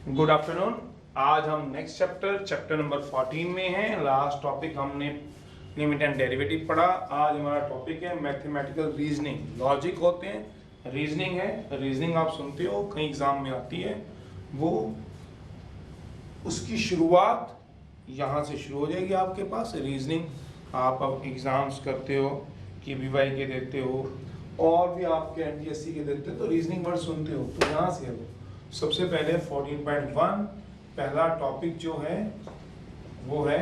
Good afternoon. आज हम next chapter number 14 में हैं। लास्ट टॉपिक हमने लिमिट एंड डेरिवेटिव पढ़ा। आज हमारा टॉपिक है मैथमेटिकल रीजनिंग। लॉजिक होते हैं, रीजनिंग है। रीजनिंग आप सुनते हो, कई एग्जाम में आती है। वो उसकी शुरुआत यहाँ से शुरू हो जाएगी आपके पास। रीजनिंग आप अब एग्जाम्स करते हो कि BY के देते हो और भी आपके NTSC के देते हो, तो रीजनिंग वर्ड सुनते हो, तो यहाँ से है वो। सबसे पहले 14.1 पहला टॉपिक जो है वो है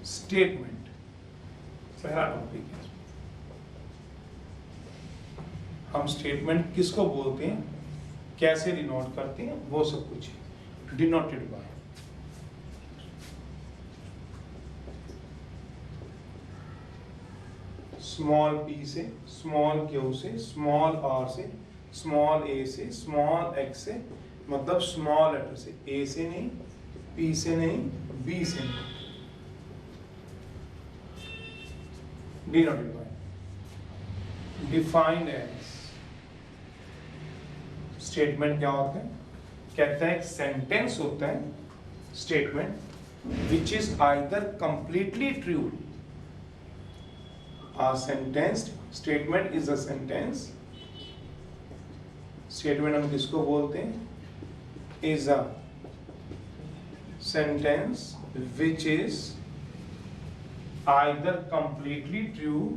स्टेटमेंट। पहला टॉपिक है, हम स्टेटमेंट किसको बोलते हैं, कैसे डिनोट करते हैं, वो सब कुछ डिनोटेड बाय स्मॉल p से, स्मॉल q से, स्मॉल r से, स्मॉल a से, स्मॉल x से, मतलब स्मॉल लेटर से, a से नहीं, p से नहीं, b से नहीं, denoted by. Defined as, statement क्या होता है? कहता है एक सेंटेंस होता है statement which is either completely true. A sentence, statement is a sentence. Statement हम किसको बोलते हैं? Is a sentence which is either completely true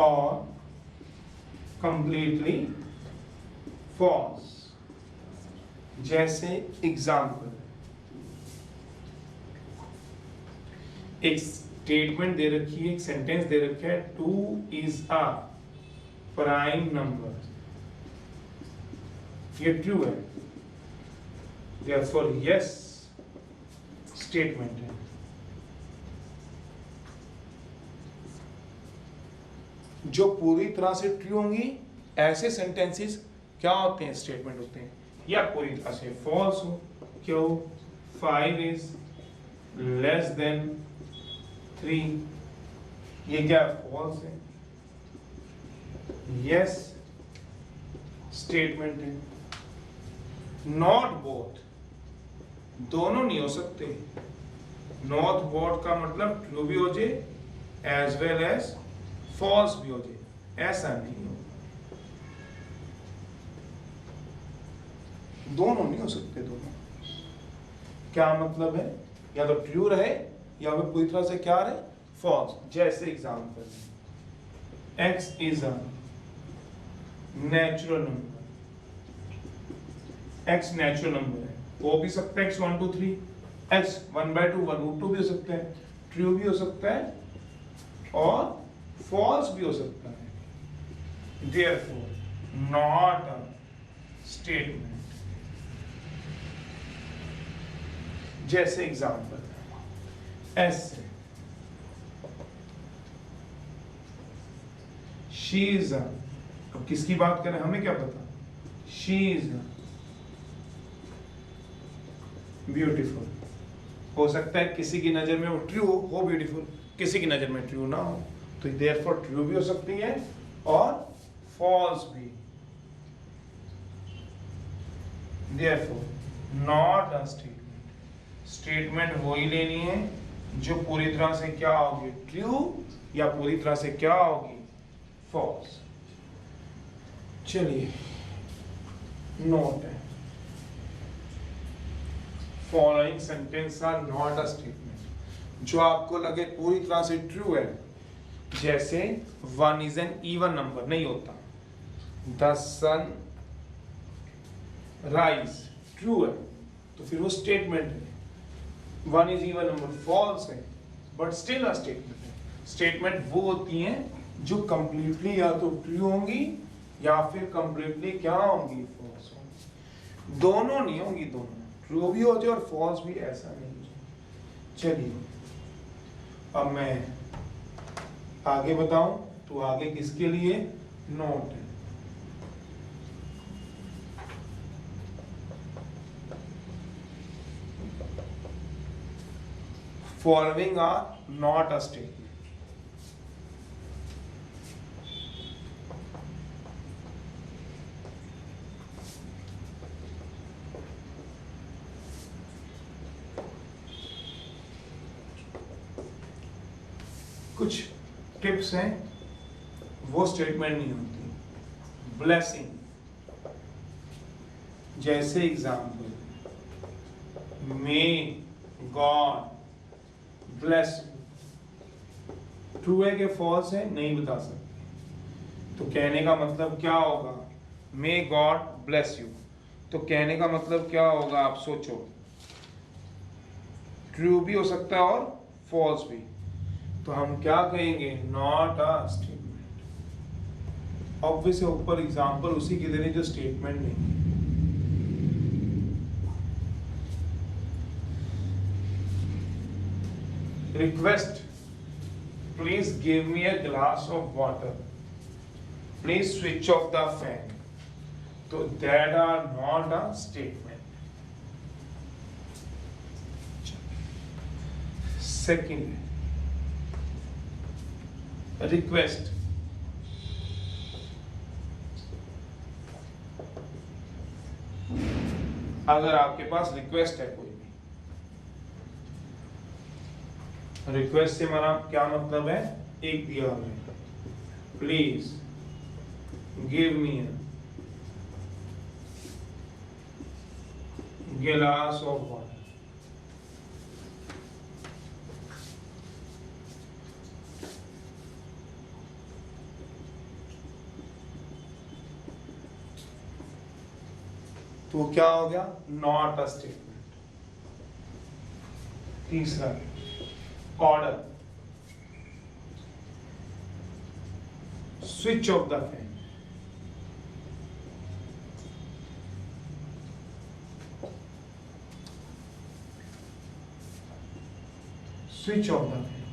or completely false. जैसे एग्जाम्पल, एक स्टेटमेंट दे रखी है, एक सेंटेंस दे रखा है, 2 इज अ प्राइम नंबर, ये ट्रू है, therefore यस स्टेटमेंट है। जो पूरी तरह से ट्रू होंगी ऐसे सेंटेंसेस क्या होते हैं? स्टेटमेंट होते हैं। या पूरी तरह से फॉल्स हो, क्यों? 5 इज लेस देन 3, ये क्या फॉल्स है? यस स्टेटमेंट है। नॉट बोथ, दोनों नहीं हो सकते। नॉट बोथ का मतलब ट्रू भी हो जाए एज वेल एज फॉल्स भी हो जाए, ऐसा नहीं हो, दोनों नहीं हो सकते। दोनों क्या मतलब है? या तो ट्रू रहे या फिर पूरी तरह से क्या रहे? फॉल्स। जैसे example, x is a natural number, x natural number है, हो भी सकता है x 1 2 3, x 1/2 1/2 भी हो सकता है, ट्रू भी हो सकता है और फॉल्स भी हो सकता है। Therefore not a statement. जैसे एग्जाम्पल, एस से, शी इज, अब किसकी बात करें हमें क्या पता? She is beautiful. हो सकता है किसी की नजर में वो ट्रू हो ब्यूटीफुल, किसी की नजर में ट्रू ना हो, तो देयरफॉर ट्रू भी हो सकती है और फॉल्स भी। Therefore not a statement. Statement वही लेनी है जो पूरी तरह से क्या होगी? ट्रू, या पूरी तरह से क्या होगी? फॉल्स। चलिए, नोट है, following sentence are not a statement. जो आपको लगे पूरी तरह से ट्रू है, जैसे 1 इज एन इवन नंबर, नहीं होता। द सन राइज ट्रू है, तो फिर वो स्टेटमेंट है। 1 इज इवन नंबर फॉल्स है, बट स्टिल अ स्टेटमेंट है। स्टेटमेंट वो होती हैं जो कंप्लीटली या तो ट्रू होंगी या फिर कंप्लीटली क्या होंगी? फॉल्स होंगी। दोनों नहीं होंगी, दोनों ट्रू भी हो जाए और फॉल्स भी, ऐसा नहीं हो जाए। चलिए, अब मैं आगे बताऊं, तो आगे किसके लिए नोट है। following are not a statement. Tips हैं वो स्टेटमेंट नहीं होती। ब्लेसिंग, जैसे example, may God bless, true है कि फॉल्स है नहीं बता सकते। तो कहने का मतलब क्या होगा, मे गॉड ब्लेस यू, तो कहने का मतलब क्या होगा आप सोचो, ट्रू भी हो सकता है और फॉल्स भी। तो हम क्या कहेंगे, नॉट अ स्टेटमेंट। ऑब्वियस ऊपर एग्जांपल उसी के दे रहे जो स्टेटमेंट नहीं। Request, please give me a glass of water, please switch off the fan, तो that are not a statement. Second, request, अगर आपके पास रिक्वेस्ट है कोई भी, रिक्वेस्ट से हमारा क्या मतलब है, एक दिया हमें, प्लीज गिव मी गिलास ऑफ वाटर। तो क्या हो गया, नॉट अ स्टेटमेंट। तीसरा, order, switch off the fan, switch off the fan,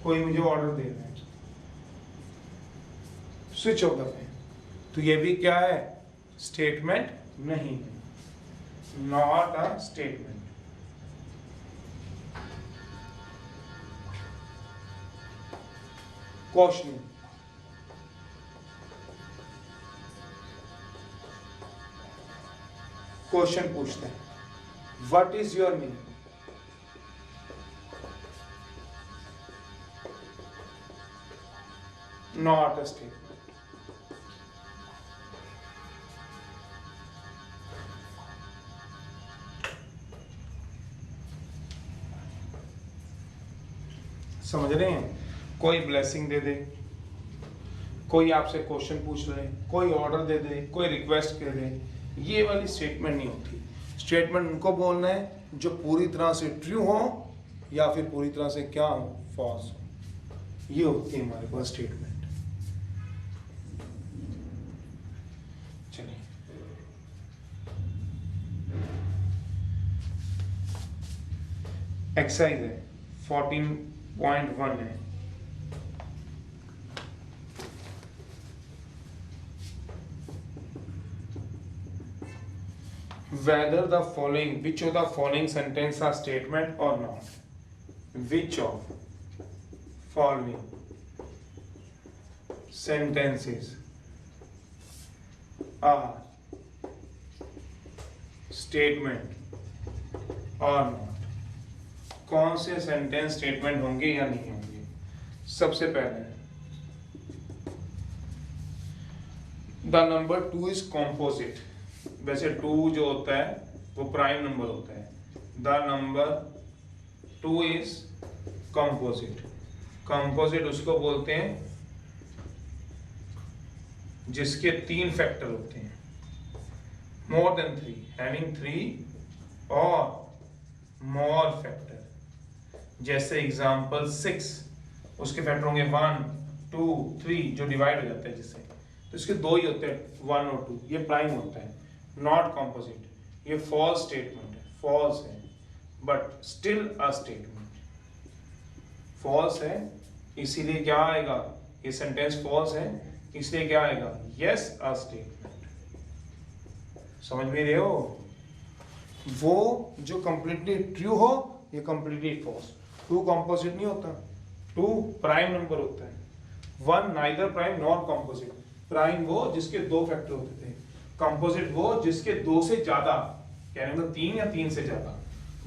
कोई मुझे ऑर्डर दे रहा है, स्विच ऑफ द फैन, तो ये भी क्या है, स्टेटमेंट नहीं है, not a statement. Question, question पूछते हैं, what is your name, not a statement. समझ रहे हैं, कोई ब्लेसिंग दे दे, कोई आपसे क्वेश्चन पूछ ले, कोई ऑर्डर दे दे, कोई रिक्वेस्ट कर दे, ये वाली स्टेटमेंट नहीं होती। स्टेटमेंट उनको बोलना है जो पूरी तरह से ट्रू हो या फिर पूरी तरह से क्या हो, फॉल्स हो, ये होती है हमारे पास स्टेटमेंट। चलिए एक्सरसाइज है 14.1 है, whether the following, which of the following sentence are statement or not, which of following sentences are statement or not, कौन से सेंटेंस स्टेटमेंट होंगे या नहीं होंगे। सबसे पहले द नंबर 2 इज कॉम्पोजिट, वैसे 2 जो होता है वो प्राइम नंबर होता है, the number 2 is composite. Composite उसको बोलते हैं जिसके 3 फैक्टर होते हैं, मोर देन 3, हैविंग 3 और मोर फैक्टर। जैसे एग्जांपल 6, उसके फैक्टर होंगे 1 2 3 जो डिवाइड हो जाता है जिससे, तो इसके 2 ही होते हैं 1 और 2, ये प्राइम होता है, नॉट कॉम्पोजिट। ये फॉल्स स्टेटमेंट है, फॉल्स है but still a statement. False है इसीलिए क्या आएगा, ये सेंटेंस फॉल्स है इसलिए क्या आएगा, यस अ स्टेटमेंट। समझ में रहे हो, वो जो कंप्लीटली ट्रू हो ये कंप्लीटली फॉल्स। 2 कॉम्पोजिट नहीं होता, 2 प्राइम नंबर होता है, 1 neither prime nor composite. Prime वो जिसके 2 फैक्टर होते थे, कंपोजिट वो जिसके 2 से ज्यादा, कहने मतलब 3 या 3 से ज्यादा,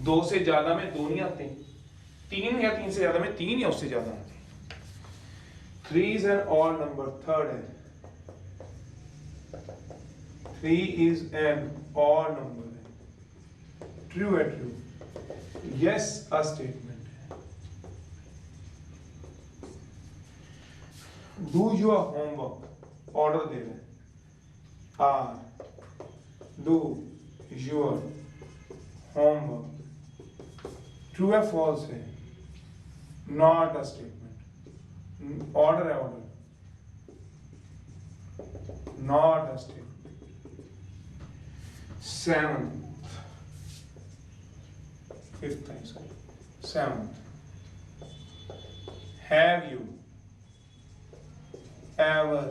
2 से ज्यादा में 2 नहीं आते, 3 या 3 से ज्यादा में 3 या उससे ज्यादा आते। 3 is an odd number, third है 3 is an odd number है, true है true, yes a statement है, do your homework order दे रहे हैं, are do your homework, true है false है, not a statement, order है order, not a statement. Seventh, fifth time, sorry, seventh, have you ever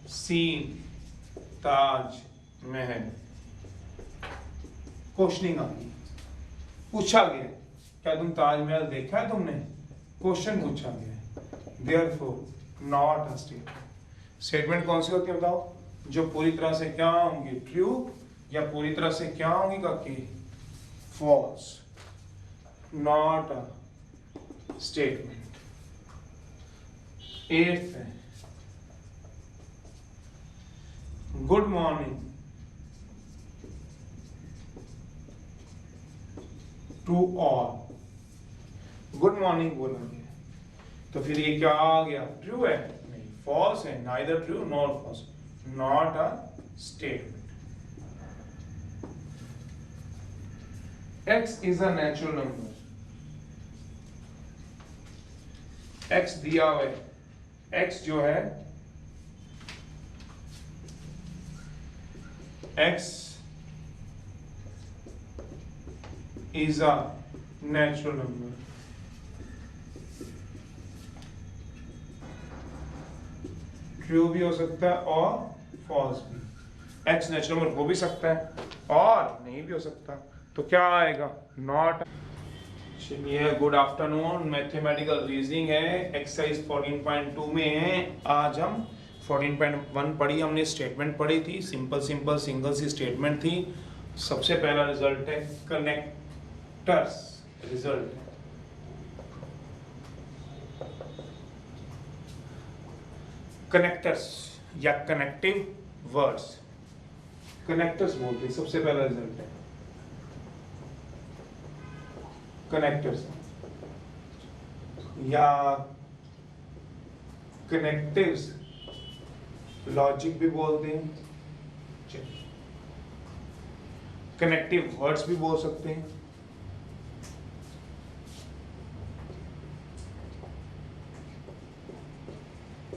seen Taj Mahal? Questioning आ गई, पूछा गया क्या तुम ताजमहल देखा है तुमने, क्वेश्चन पूछा गया, therefore not a statement. Statement कौन सी होती है बताओ, जो पूरी तरह से क्या होंगी ट्रू या पूरी तरह से क्या होंगी काकी false, not a statement. Eighth है good morning to all, good morning बोला गया तो फिर ये क्या आ गया ट्रू है, नहीं फॉल्स है, neither true nor false, not a statement. x is a natural number, x दिया हुआ है, x जो है x is a natural number. True भी हो सकता है और फॉल्स भी. x नेचुरल नंबर हो भी सकता है और नहीं भी हो सकता, तो क्या आएगा नॉट. चलिए गुड आफ्टरनून, मैथमेटिकल रीजनिंग है, एक्सरसाइज 14.2 में है. आज हम 14.1 पढ़ी, हमने स्टेटमेंट पढ़ी थी, सिंपल सिंपल सिंगल सी स्टेटमेंट थी. सबसे पहला रिजल्ट है कनेक्टर्स रिजल्ट, कनेक्टर्स या कनेक्टिव वर्ड्स, कनेक्टर्स बोलते हैं. सबसे पहला रिजल्ट है कनेक्टर्स या कनेक्टिव्स, लॉजिक भी बोलते हैं, कनेक्टिव वर्ड्स भी बोल सकते हैं.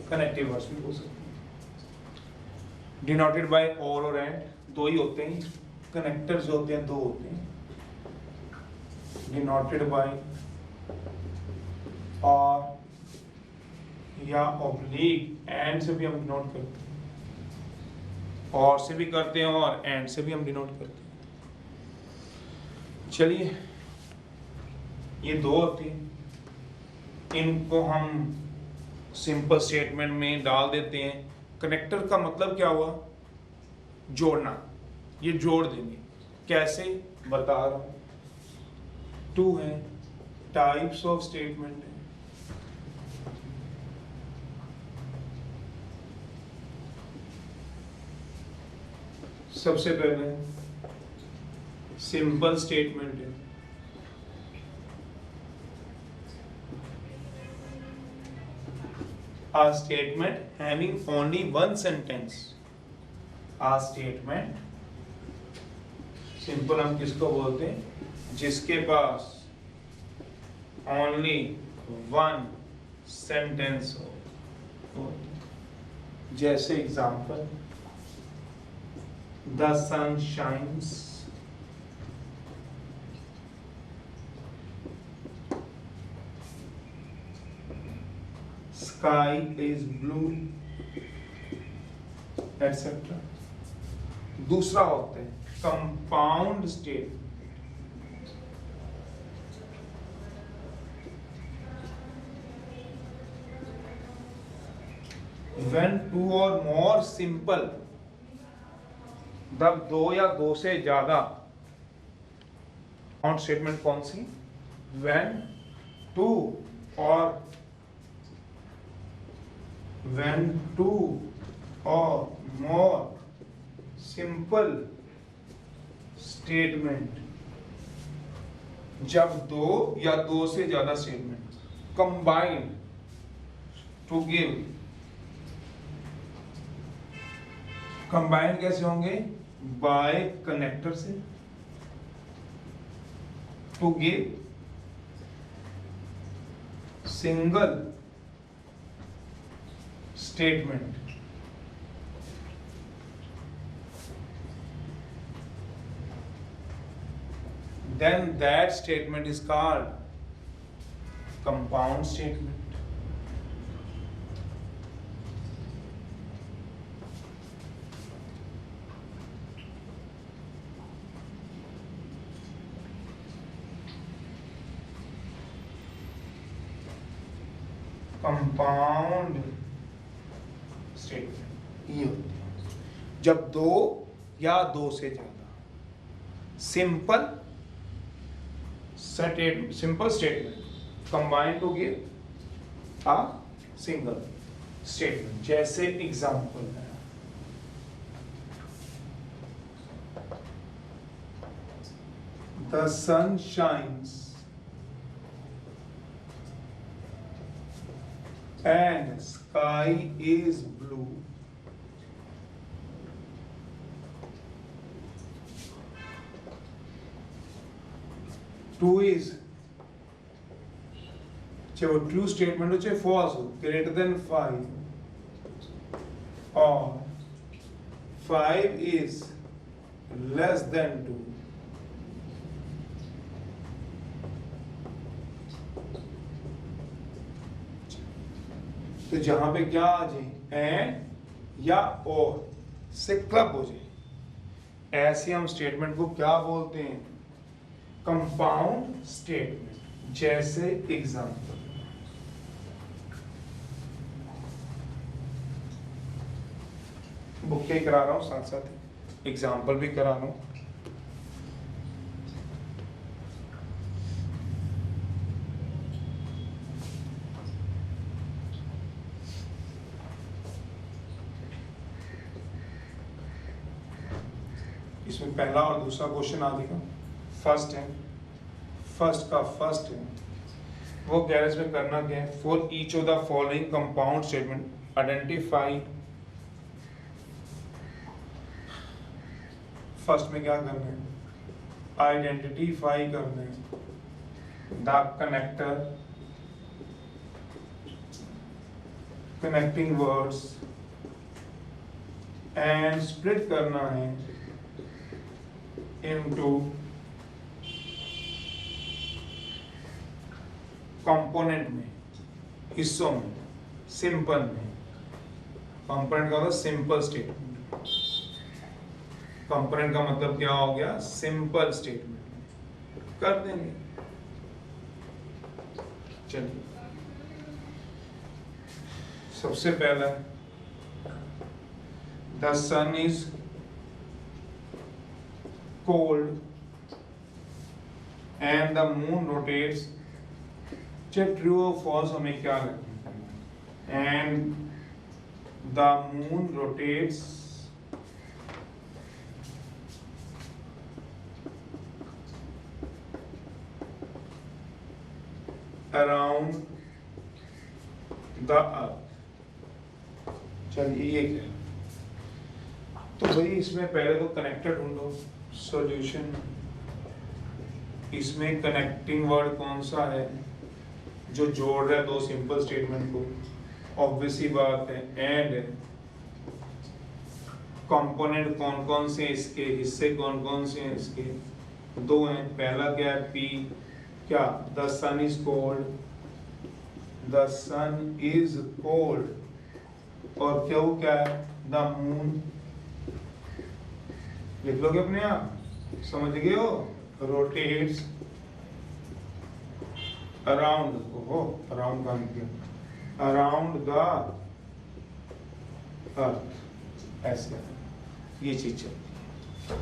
कनेक्टिव वर्ड्स भी बोल सकते हैं. डिनोटेड बाय और एंड, दो ही होते हैं, कनेक्टर्स जो होते हैं दो होते हैं. डिनोटेड बाय और या ऑब्लिक, एंड से भी हम डिनोट करते हैं, और से भी करते हैं और एंड से भी हम डिनोट करते हैं. चलिए ये दो होते हैं, इनको हम सिंपल स्टेटमेंट में डाल देते हैं. कनेक्टर का मतलब क्या हुआ, जोड़ना, ये जोड़ देंगे. कैसे बता रहा हूं. टू है, टाइप्स ऑफ स्टेटमेंट है. सबसे पहले सिंपल स्टेटमेंट है, a statement having only one sentence. a statement simple हम किसको बोलते हैं, जिसके पास only one sentence हो. जैसे example, the sun shines, sky is blue, etc. दूसरा होता है compound statement. when two or more simple, जब दो या दो से ज्यादा. कंपाउंड स्टेटमेंट कौन सी, when two or when two or more simple statement, जब दो या दो से ज्यादा statement combine to give, combine कैसे होंगे? बाय कनेक्टर से, to give single statement, then that statement is called compound statement. Compound statement ये होते हैं जब दो या दो से ज्यादा simple statement combine to give a single statement. जैसे एग्जांपल है, the sun shines and sky is blue, two is चाहे वो ट्रू स्टेटमेंट हो चाहे फॉल्स हो, ग्रेटर देन 5 और 5 is less than 2, तो जहां पे क्या आ जाए एंड या और से क्लब हो जाए, ऐसे हम स्टेटमेंट को क्या बोलते हैं? Compound statement. जैसे एग्जांपल, बुक के करा रहा हूं साथ साथ एग्जांपल भी करा रहा हूं। इसमें पहला और दूसरा क्वेश्चन आ देगा। फर्स्ट है, फर्स्ट का फर्स्ट है वो कह रहे इसमें करना क्या है? For each of the following compound statement identify, first में क्या करना है? आइडेंटिफाई करना है the connector, connecting words and split करना है into कंपोनेंट में, हिस्सों में, सिंपल में। कंपोनेंट का होगा सिंपल स्टेटमेंट, कंपोनेंट का मतलब क्या हो गया? सिंपल स्टेटमेंट कर देंगे। चलिए सबसे पहला the sun is cold and the moon rotates, चाहे ट्रू और फॉल्स हमें क्या लगता है? and the moon rotates around the earth। चलिए ये क्या है? तो भाई इसमें पहले तो कनेक्टर ढूंढो, सॉल्यूशन। इसमें कनेक्टिंग वर्ड कौन सा है जो जोड़ रहा है दो सिंपल स्टेटमेंट को? ऑब्वियस ही बात है एंड है। कंपोनेंट कौन कौन से इसके, हिस्से कौन कौन से हैं इसके? दो हैं। पहला क्या है? पी क्या? The sun is cold, the sun is cold. और क्यों क्या है? द मून, लिख लोगे अपने आप, समझ गए हो? रोटेट्स अराउंड, ओहो अराउंड का निकला, अराउंड द अर्थ, ऐसे ये चीज चलती है।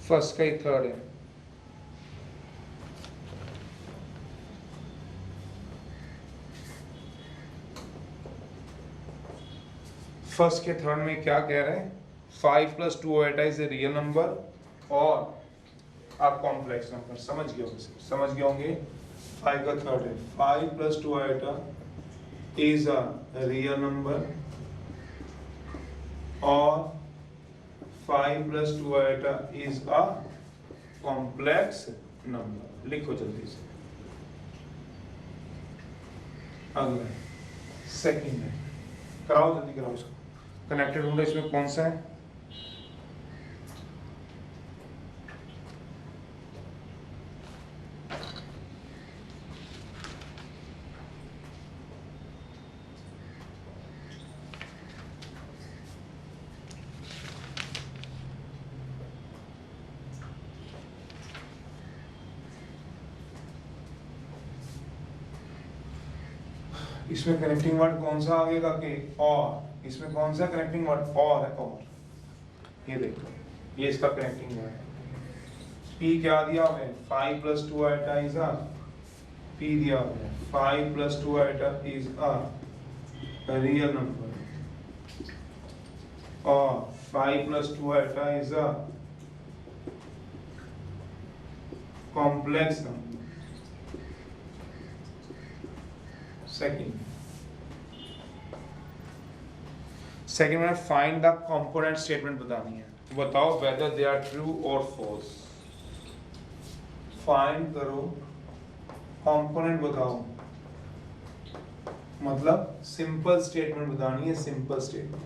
फर्स्ट का ही थर्ड है फर्स्ट के थर्ड में क्या कह रहे हैं, 5 + 2 iota is a real number और अ कॉम्प्लेक्स नंबर। समझ गए होंगे। 5 का थर्ड है 5 + 2 iota is a real number और 5 + 2 iota is a complex number. लिखो जल्दी से। अगला सेकंड है, कराओ जल्दी कराओ इसको। कनेक्टेड ढूंढो, इसमें कौन सा है? इसमें कनेक्टिंग वर्ड कौन सा आएगा कि और? इसमें कौन सा कनेक्टिंग वर्ड और है? और ये देखो, ये इसका कनेक्टिंग वर्ड है। पी क्या दिया हुआ है? 5 + 2 आइटा इज अ, पी दिया हुआ है 5 + 2 iota is a real number और 5 + 2 iota is a complex number. Second में फाइंड द कंपोनेंट स्टेटमेंट बतानी है। बताओ वेदर दे आर ट्रू और फॉल्स। फाइंड करो, कंपोनेंट बताओ, मतलब सिंपल स्टेटमेंट बतानी है। सिंपल स्टेटमेंट,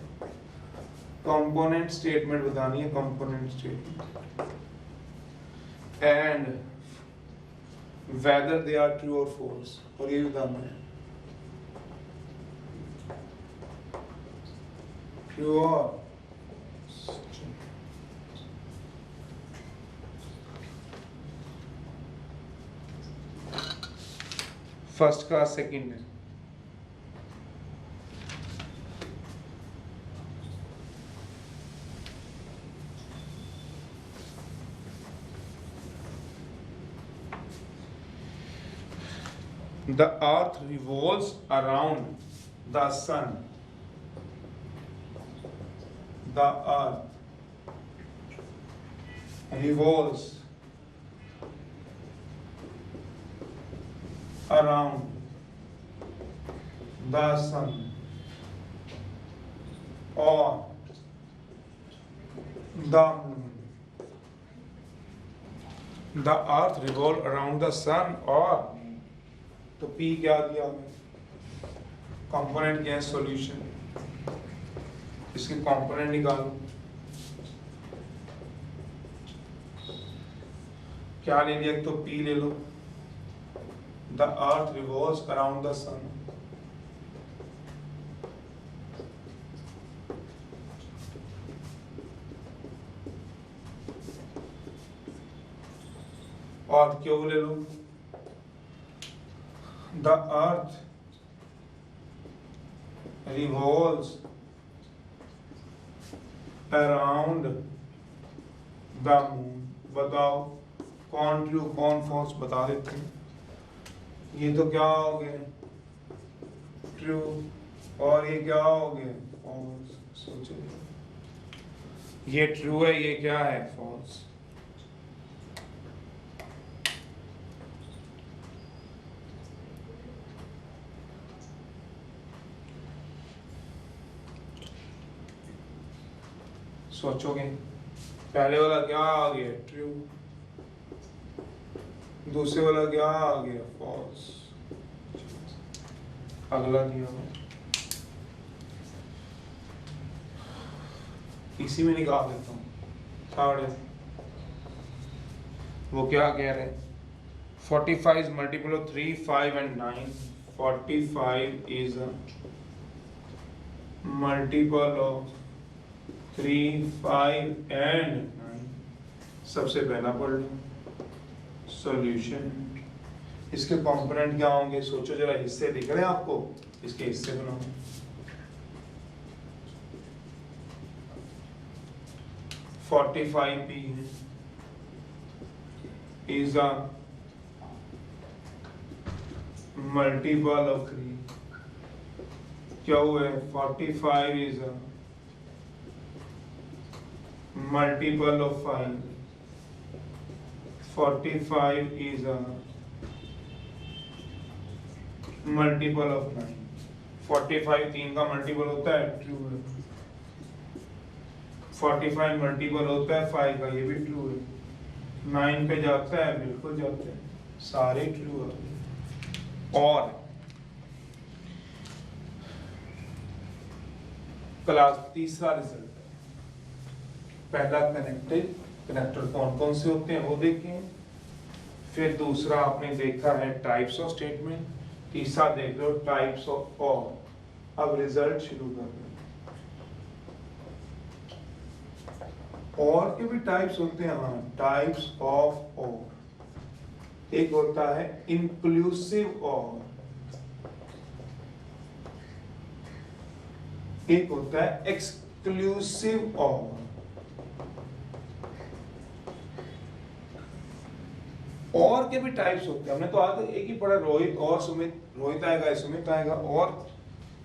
कंपोनेंट स्टेटमेंट बतानी है। Component statement and whether they are true और फॉल्स, और ये बताना है ट्रू और फर्स्ट का सेकंड है। The earth revolves around the sun. The earth revolves around the sun or the moon. The earth revolves around the sun or, तो P क्या दिया हमें? कंपोनेंट क्या है? सॉल्यूशन। इसके कंपोनेंट निकालो। क्या ले लिया? तो P ले लो। The earth revolves around the sun, और क्यों ले लो? The earth revolves around the moon। बताओ कौन ट्रू कौन फॉल्स बता देते हैं। ये तो क्या हो गया? ट्रू। और ये क्या हो गया? फॉल्स। सोचो, ये ट्रू है, ये क्या है? फॉल्स। सोचोगे, पहले वाला क्या आ गया? ट्रू। दूसरे वाला क्या आ गया? फॉल्स। अगला दिया इसी में निकाल देता हूँ। थर्ड है, वो क्या कह रहे हैं? 45 is multiple of 3, 5 and 9। 45 is a multiple of 3, 5 and 9। सबसे पहला पढ़ लो सॉल्यूशन। इसके कंपोनेंट क्या होंगे? सोचो जरा, हिस्से दिख रहे हैं आपको? इसके हिस्से बनाओ। P is a multiple of 3। क्या हुआ है? 45 is a multiple of 5. 45 is a multiple of 9. 45 3 का मल्टीपल होता है, ट्रू है। 45 मल्टीपल होता है 5 का, ये भी ट्रू है। 9 पे जाता है, बिल्कुल जाता है, सारे ट्रू है। और क्लास तीसरा रिजल्ट, पहला कनेक्टर कौन कौन से होते हैं वो देखें, फिर दूसरा आपने देखा है टाइप्स ऑफ स्टेटमेंट, तीसरा देख लो टाइप्स ऑफ और। अब रिजल्ट शुरू कर दो। और के भी टाइप्स होते हैं, हाँ, टाइप्स ऑफ और। एक होता है इंक्लूसिव और, एक होता है एक्सक्लूसिव और। और के भी टाइप्स होते हैं, हमने तो आज एक ही पढ़ा, रोहित और सुमित, रोहित आएगा सुमित आएगा, और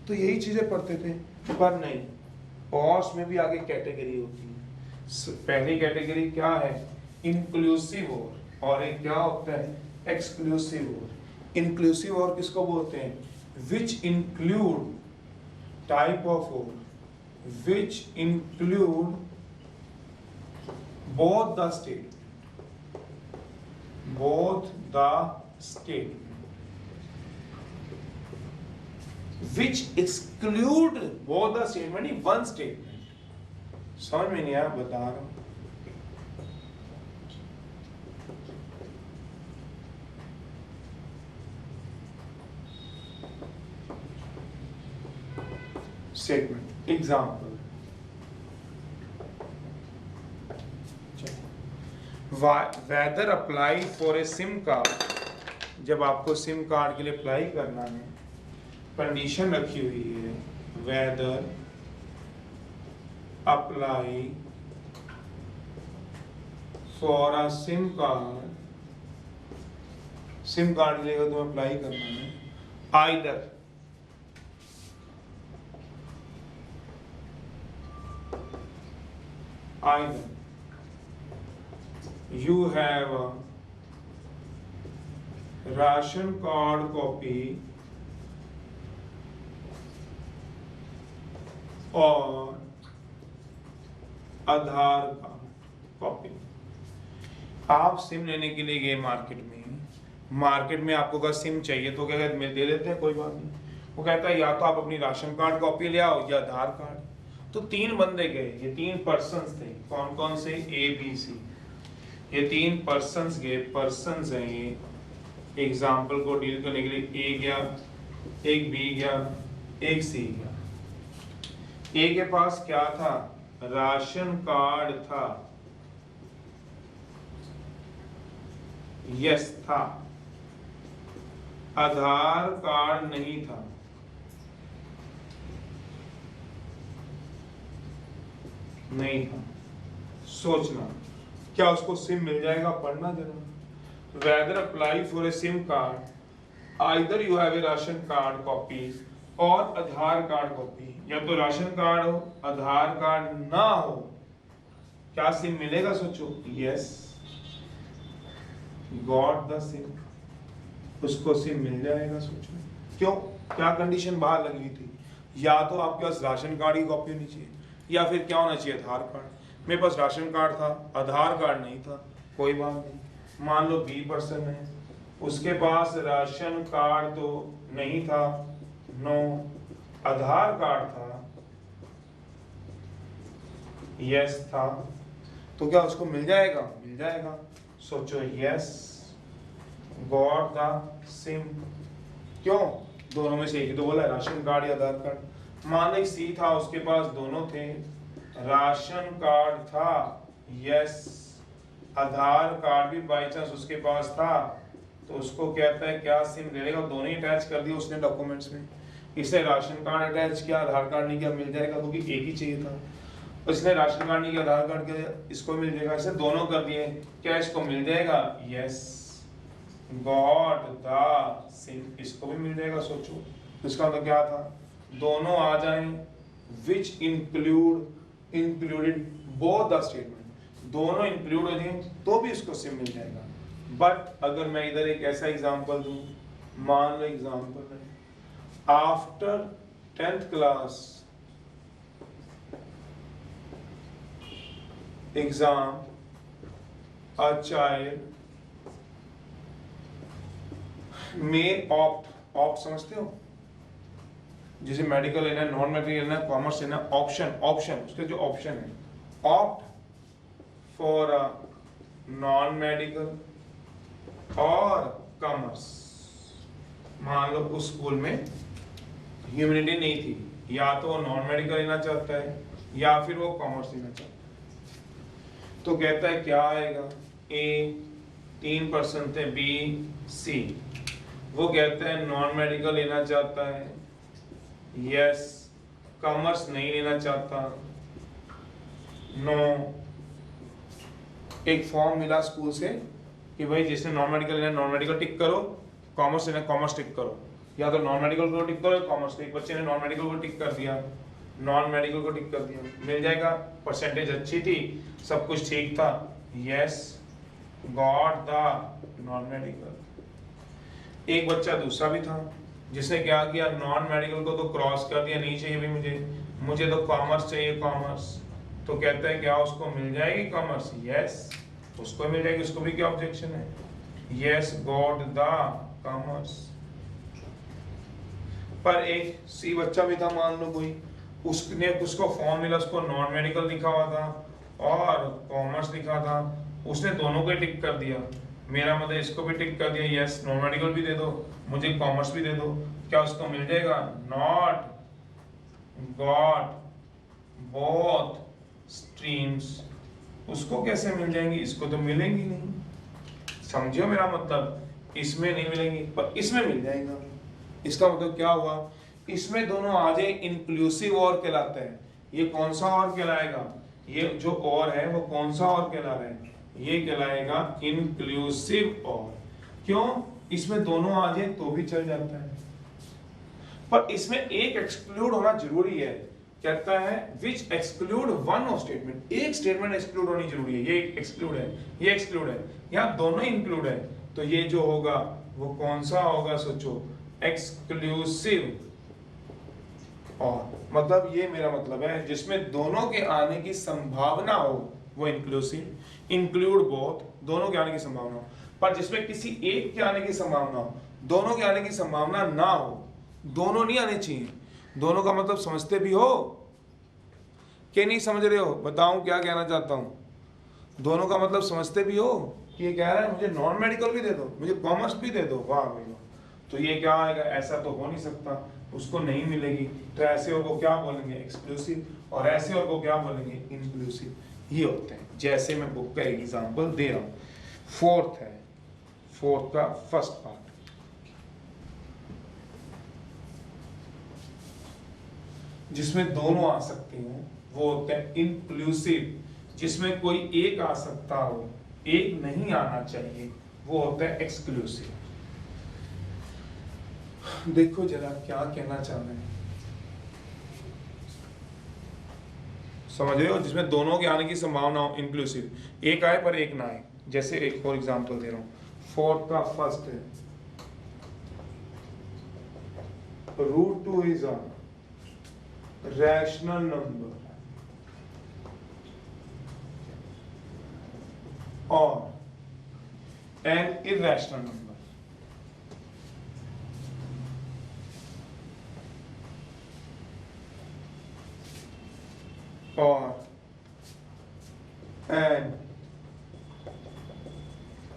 तो यही चीजें पढ़ते थे, पर नहीं, और में भी आगे कैटेगरी होती है। पहली कैटेगरी क्या है, इंक्लूसिव और एक क्या होता है, एक्सक्लूसिव और। इंक्लूसिव और किसको बोलते हैं, विच इंक्लूड टाइप ऑफ और, which include both the state, both the statement, which exclude both the statement in one statement। समझ में नहीं आया, बता रहा हूं। Statement example, whether apply for a sim card, जब आपको सिम कार्ड के लिए अप्लाई करना है, कंडीशन रखी हुई है, whether apply for a sim card, sim card के लिए तुम्हें अप्लाई करना है, either you have a ration card copy or Aadhaar card copy. आप सिम लेने के लिए गए मार्केट में आपको अगर सिम चाहिए तो क्या कहते, दे देते हैं, कोई बात नहीं। वो कहता है या तो आप अपनी राशन कार्ड कॉपी ले आओ या आधार कार्ड। तो 3 बंदे गए, ये 3 पर्सन्स थे, कौन कौन से, ए बी सी, ये 3 पर्सन्स गए, पर्सन्स हैं ये, एग्जाम्पल को डील करने के लिए। ए गया, एक बी गया, एक सी गया। ए के पास क्या था, राशन कार्ड था, यस था, आधार कार्ड नहीं था। नहीं था, सोचना क्या उसको सिम मिल जाएगा, पढ़ना जरा। Whether apply for a sim card, either you have a ration card copy और आधार कार्ड कॉपी, या तो राशन कार्ड हो आधार कार्ड ना हो, क्या सिम मिलेगा, सोचो। यस, गॉट द सिम, उसको सिम मिल जाएगा, सोचो। क्यों, क्या कंडीशन बाहर लगी हुई थी, या तो आपके पास राशन कार्ड की कॉपी होनी चाहिए, या फिर क्या होना चाहिए, आधार कार्ड। मेरे पास राशन कार्ड था, आधार कार्ड नहीं था, कोई बात नहीं। मान लो बी पर्सन है, उसके पास राशन कार्ड तो नहीं था, नो, आधार कार्ड था, यस था, तो क्या उसको मिल जाएगा, मिल जाएगा, सोचो। Yes, got the SIM. क्यों, दोनों में से एक ही तो बोला है, राशन कार्ड या आधार कार्ड। मान लो सी था, उसके पास दोनों थे, राशन कार्ड था, यस, आधार कार्ड भी बाई चांस उसके पास था, तो उसको कहता है क्या सिम ले लेगा, दोनों ही अटैच कर दिया उसने डॉक्यूमेंट्स में। इसने राशन कार्ड अटैच किया, आधार कार्ड नहीं किया, मिल जाएगा, क्योंकि एक ही चाहिए था। इसने राशन कार्ड नहीं किया, आधार कार्ड किया, इसको मिल जाएगा। इसे दोनों कर दिए, क्या इसको मिल जाएगा, यस, गॉट द सिम, इसको भी मिल जाएगा, सोचो। इसका मतलब क्या था, दोनों आ जाएं, which include, included both the statement, दोनों इंक्लूड हो जाए तो भी इसको सिम मिल जाएगा। बट अगर मैं इधर एक ऐसा एग्जांपल दूं, मान लो एग्जांपल है after 10th class exam a child may opt समझते हो, जैसे मेडिकल लेना है, नॉन मेडिकल लेना है, कॉमर्स लेना है, ऑप्शन उसके जो ऑप्शन है, opt for a non medical और कॉमर्स। मान लो उस स्कूल में ह्यूमैनिटी नहीं थी, या तो वो नॉन मेडिकल लेना चाहता है या फिर वो कॉमर्स लेना चाहता है, तो कहता है क्या आएगा, ए 3% थे, बी सी। वो कहता है नॉन मेडिकल लेना चाहता है, यस, कॉमर्स नहीं लेना चाहता, नो। एक फॉर्म मिला स्कूल से कि भाई जिसने नॉन मेडिकल लेना नॉन मेडिकल टिक करो, कॉमर्स लेना कॉमर्स टिक करो, या तो नॉन मेडिकल को टिक करो कॉमर्स। एक बच्चे ने नॉन मेडिकल को टिक कर दिया, नॉन मेडिकल को टिक कर दिया, मिल जाएगा। परसेंटेज अच्छी थी, सब कुछ ठीक था, yes got the non medical. एक बच्चा दूसरा भी था जिसने क्या किया, नॉन मेडिकल को तो क्रॉस कर दिया, नहीं चाहिए भी मुझे तो कॉमर्स चाहिए, कॉमर्स। तो कहता है क्या उसको मिल जाएगी कॉमर्स, यस उसको मिल जाएगी, उसको भी क्या ऑब्जेक्शन है, यस गॉट द कॉमर्स। पर एक सी बच्चा भी था, मान लो कोई, उसको फॉर्म मिला, उसको नॉन मेडिकल लिखा हुआ था और कॉमर्स लिखा था, उसने दोनों को टिक कर दिया। मेरा मतलब इसको भी टिक कर दिया, यस नॉन मेडिकल भी दे दो, मुझे कॉमर्स भी दे दो, क्या उसको मिल जाएगा, नॉट गॉट बोथ स्ट्रीम्स। उसको कैसे मिल जाएंगी, इसको तो मिलेंगी नहीं, समझियो मेरा मतलब, इसमें नहीं मिलेंगी पर इसमें मिल जाएगा। इसका मतलब क्या हुआ, इसमें दोनों आ जाए, इंक्लूसिव और कहलाता है। ये कौन सा और कहलाएगा, ये जो और है वो कौन सा और कहला रहा है, ये कहलाएगा इंक्लूसिव और। क्यों, इसमें दोनों आ जाए तो भी चल जाता है, पर इसमें एक एक्सक्लूड होना जरूरी है। कहता है विच एक्सक्लूड वन ऑफ स्टेटमेंट, एक स्टेटमेंट एक्सक्लूड होनी जरूरी है, ये एक्सक्लूड है, ये एक्सक्लूड है, यहाँ दोनों इंक्लूड है, तो ये जो होगा वो कौन सा होगा, सोचो, एक्सक्लूसिव और। मतलब ये मेरा मतलब है जिसमें दोनों के आने की संभावना हो वो इंक्लूसिव, इंक्लूड बोथ, दोनों के आने की संभावना हो। पर जिसमें किसी एक के आने की संभावना हो, दोनों के आने की संभावना ना हो, दोनों नहीं आने चाहिए। दोनों का मतलब समझते भी हो कि नहीं समझ रहे हो, बताऊं क्या कहना चाहता हूं। दोनों का मतलब समझते भी हो कि ये कह रहा है मुझे नॉन मेडिकल भी दे दो, मुझे कॉमर्स भी दे दो, वाह भाई वाह। तो ये क्या आएगा, ऐसा तो हो नहीं सकता, उसको नहीं मिलेगी। तो ऐसे और को क्या बोलेंगे, एक्सक्लूसिव, और ऐसे और को क्या बोलेंगे, इंक्लूसिव। ये होते हैं, जैसे मैं बुक का एग्जांपल दे रहा हूं। फोर्थ है, फोर्थ का फर्स्ट पार्ट, जिसमें दोनों आ सकते हो वो होते हैं इंक्लूसिव। जिसमें कोई एक आ सकता हो, एक नहीं आना चाहिए, वो होता है एक्सक्लूसिव। देखो जरा क्या कहना चाह रहे हैं, समझ रहे हो, जिसमें दोनों के आने की संभावना हो, इंक्लूसिव, एक आए पर एक ना आए। जैसे एक और एग्जांपल दे रहा हूं, फोर्थ का फर्स्ट है, √2 इज अ रैशनल नंबर और एन इरैशनल नंबर। और एन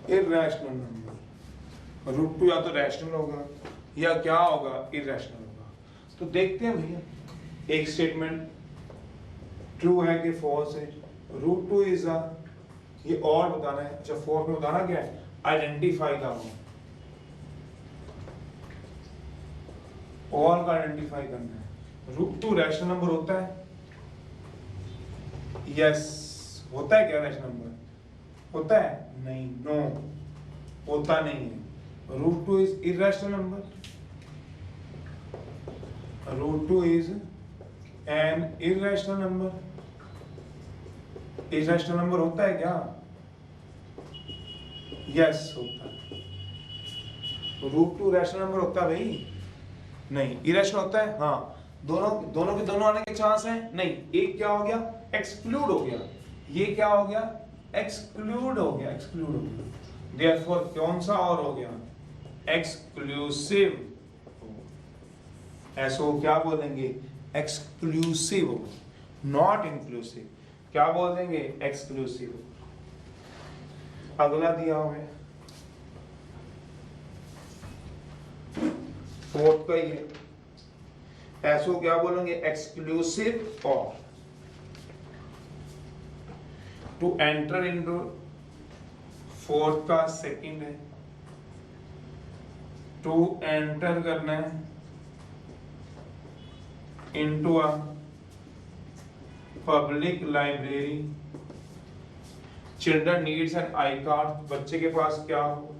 इरैशनल नंबर, √2 या तो रैशनल होगा या क्या होगा, इरैशनल होगा। तो देखते हैं भैया, एक स्टेटमेंट ट्रू है कि फॉल्स है। √2 इज अ, ये और बताना है। अच्छा, फोर्थ में बताना क्या है, आइडेंटिफाई द और का आइडेंटिफाई करना है। √2 रैशनल नंबर होता है, यस होता है क्या, रैशनल नंबर होता है, नहीं, नो होता नहीं है। √2 is irrational number, √2 is an irrational number, irrational number होता है क्या? यस होता है। √2 रैशनल नंबर होता है भाई? नहीं। इरेशनल होता है? हाँ। दोनों के दोनों आने के चांस हैं? नहीं। एक क्या हो गया? एक्सक्लूड हो गया। ये क्या हो गया? एक्सक्लूड हो गया। देयरफॉर कौन सा और हो गया? एक्सक्लूसिव। ऐसो क्या बोलेंगे? Exclusive, not inclusive. क्या बोल देंगे? एक्सक्लूसिव। अगला दिया हुआ है फोर्थ का ही है। ऐसो क्या बोलेंगे? एक्सक्लूसिव और टू एंटर इनटू, फोर्थ का सेकंड है, टू एंटर करना है into a public library. Children needs an I card. बच्चे के पास क्या हो?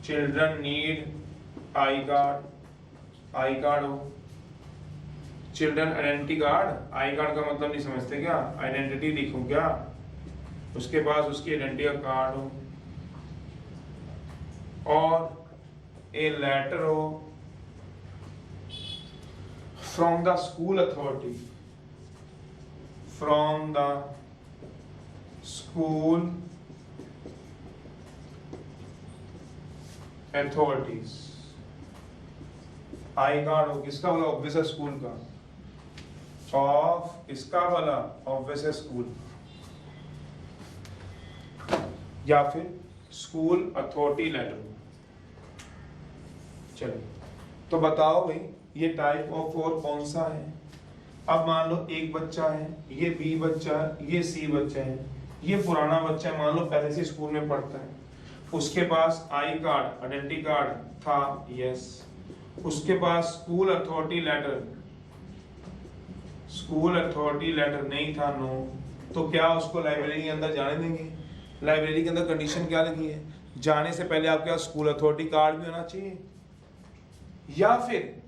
चिल्ड्रन नीड आई कार्ड हो। Children identity card. I card का मतलब नहीं समझते क्या? आइडेंटिटी लिखो क्या? उसके पास उसकी आइडेंटिटी का कार्ड हो और ए लेटर हो from the school authority, from the school authorities. I card हो किसका? बोला ऑब्वियस है स्कूल का। ऑफ किसका? बोला ऑब्वियस है स्कूल। या फिर स्कूल अथॉरिटी लेटर। चलो तो बताओ भाई ये टाइप ऑफ और कौन सा है? अब मान लो एक बच्चा है, ये बी बच्चा है, ये सी बच्चा है, ये पुराना बच्चा है, मान लो पहले से स्कूल में पढ़ता है, उसके पास आई कार्ड आइडेंटिटी कार्ड था, यस। उसके पास स्कूल अथॉरिटी लेटर नहीं था, नो। तो क्या उसको लाइब्रेरी के अंदर जाने देंगे? लाइब्रेरी के अंदर कंडीशन क्या लगी है? जाने से पहले आपके पास स्कूल अथॉरिटी कार्ड भी होना चाहिए या फिर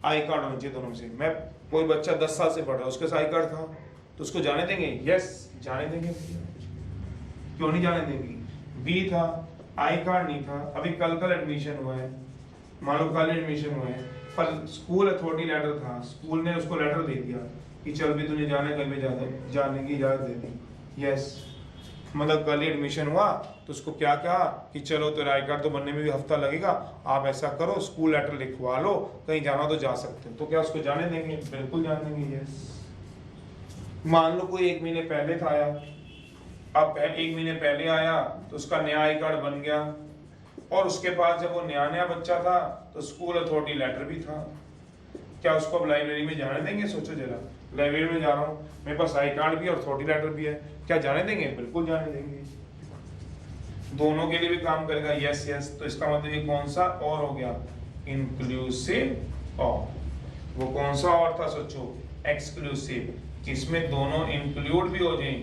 आई कार्ड होना चाहिए। दोनों में से मैं कोई बच्चा 10 साल से पढ़ रहा है, उसके पास आई कार्ड था तो उसको जाने देंगे? यस जाने देंगे। क्यों नहीं जाने देंगे? बी था, आई कार्ड नहीं था, अभी कल एडमिशन हुआ है, मान लो कल एडमिशन हुआ है, पर स्कूल अथॉरिटी लेटर था, स्कूल ने उसको लेटर दे दिया कि चल भी तुझे जाने कल में जाने की इजाजत दे दी, यस। मतलब कल एडमिशन हुआ तो उसको क्या कहा कि चलो तेरा आई कार्ड तो बनने में भी हफ्ता लगेगा, आप ऐसा करो स्कूल लेटर लिखवा लो, कहीं जाना तो जा सकते हो। तो क्या उसको जाने देंगे? बिल्कुल जाने देंगे, यस। मान लो कोई 1 महीने पहले था आया, अब 1 महीने पहले आया तो उसका नया आई कार्ड बन गया और उसके पास जब वो नया बच्चा था तो स्कूल अथॉरिटी लेटर भी था, क्या उसको अब लाइब्रेरी में जाने देंगे? सोचो जरा, लाइब्रेरी में जा रहा हूँ, मेरे पास आई कार्ड भी और अथॉरिटी लेटर भी है, क्या जाने देंगे? बिल्कुल जाने देंगे। दोनों के लिए भी काम करेगा, यस यस। तो इसका मतलब ये कौन सा और हो गया? इंक्लूसिव और। वो कौन सा और था? सोचो, एक्सक्लूसिव। इसमें दोनों इंक्लूड भी हो जाए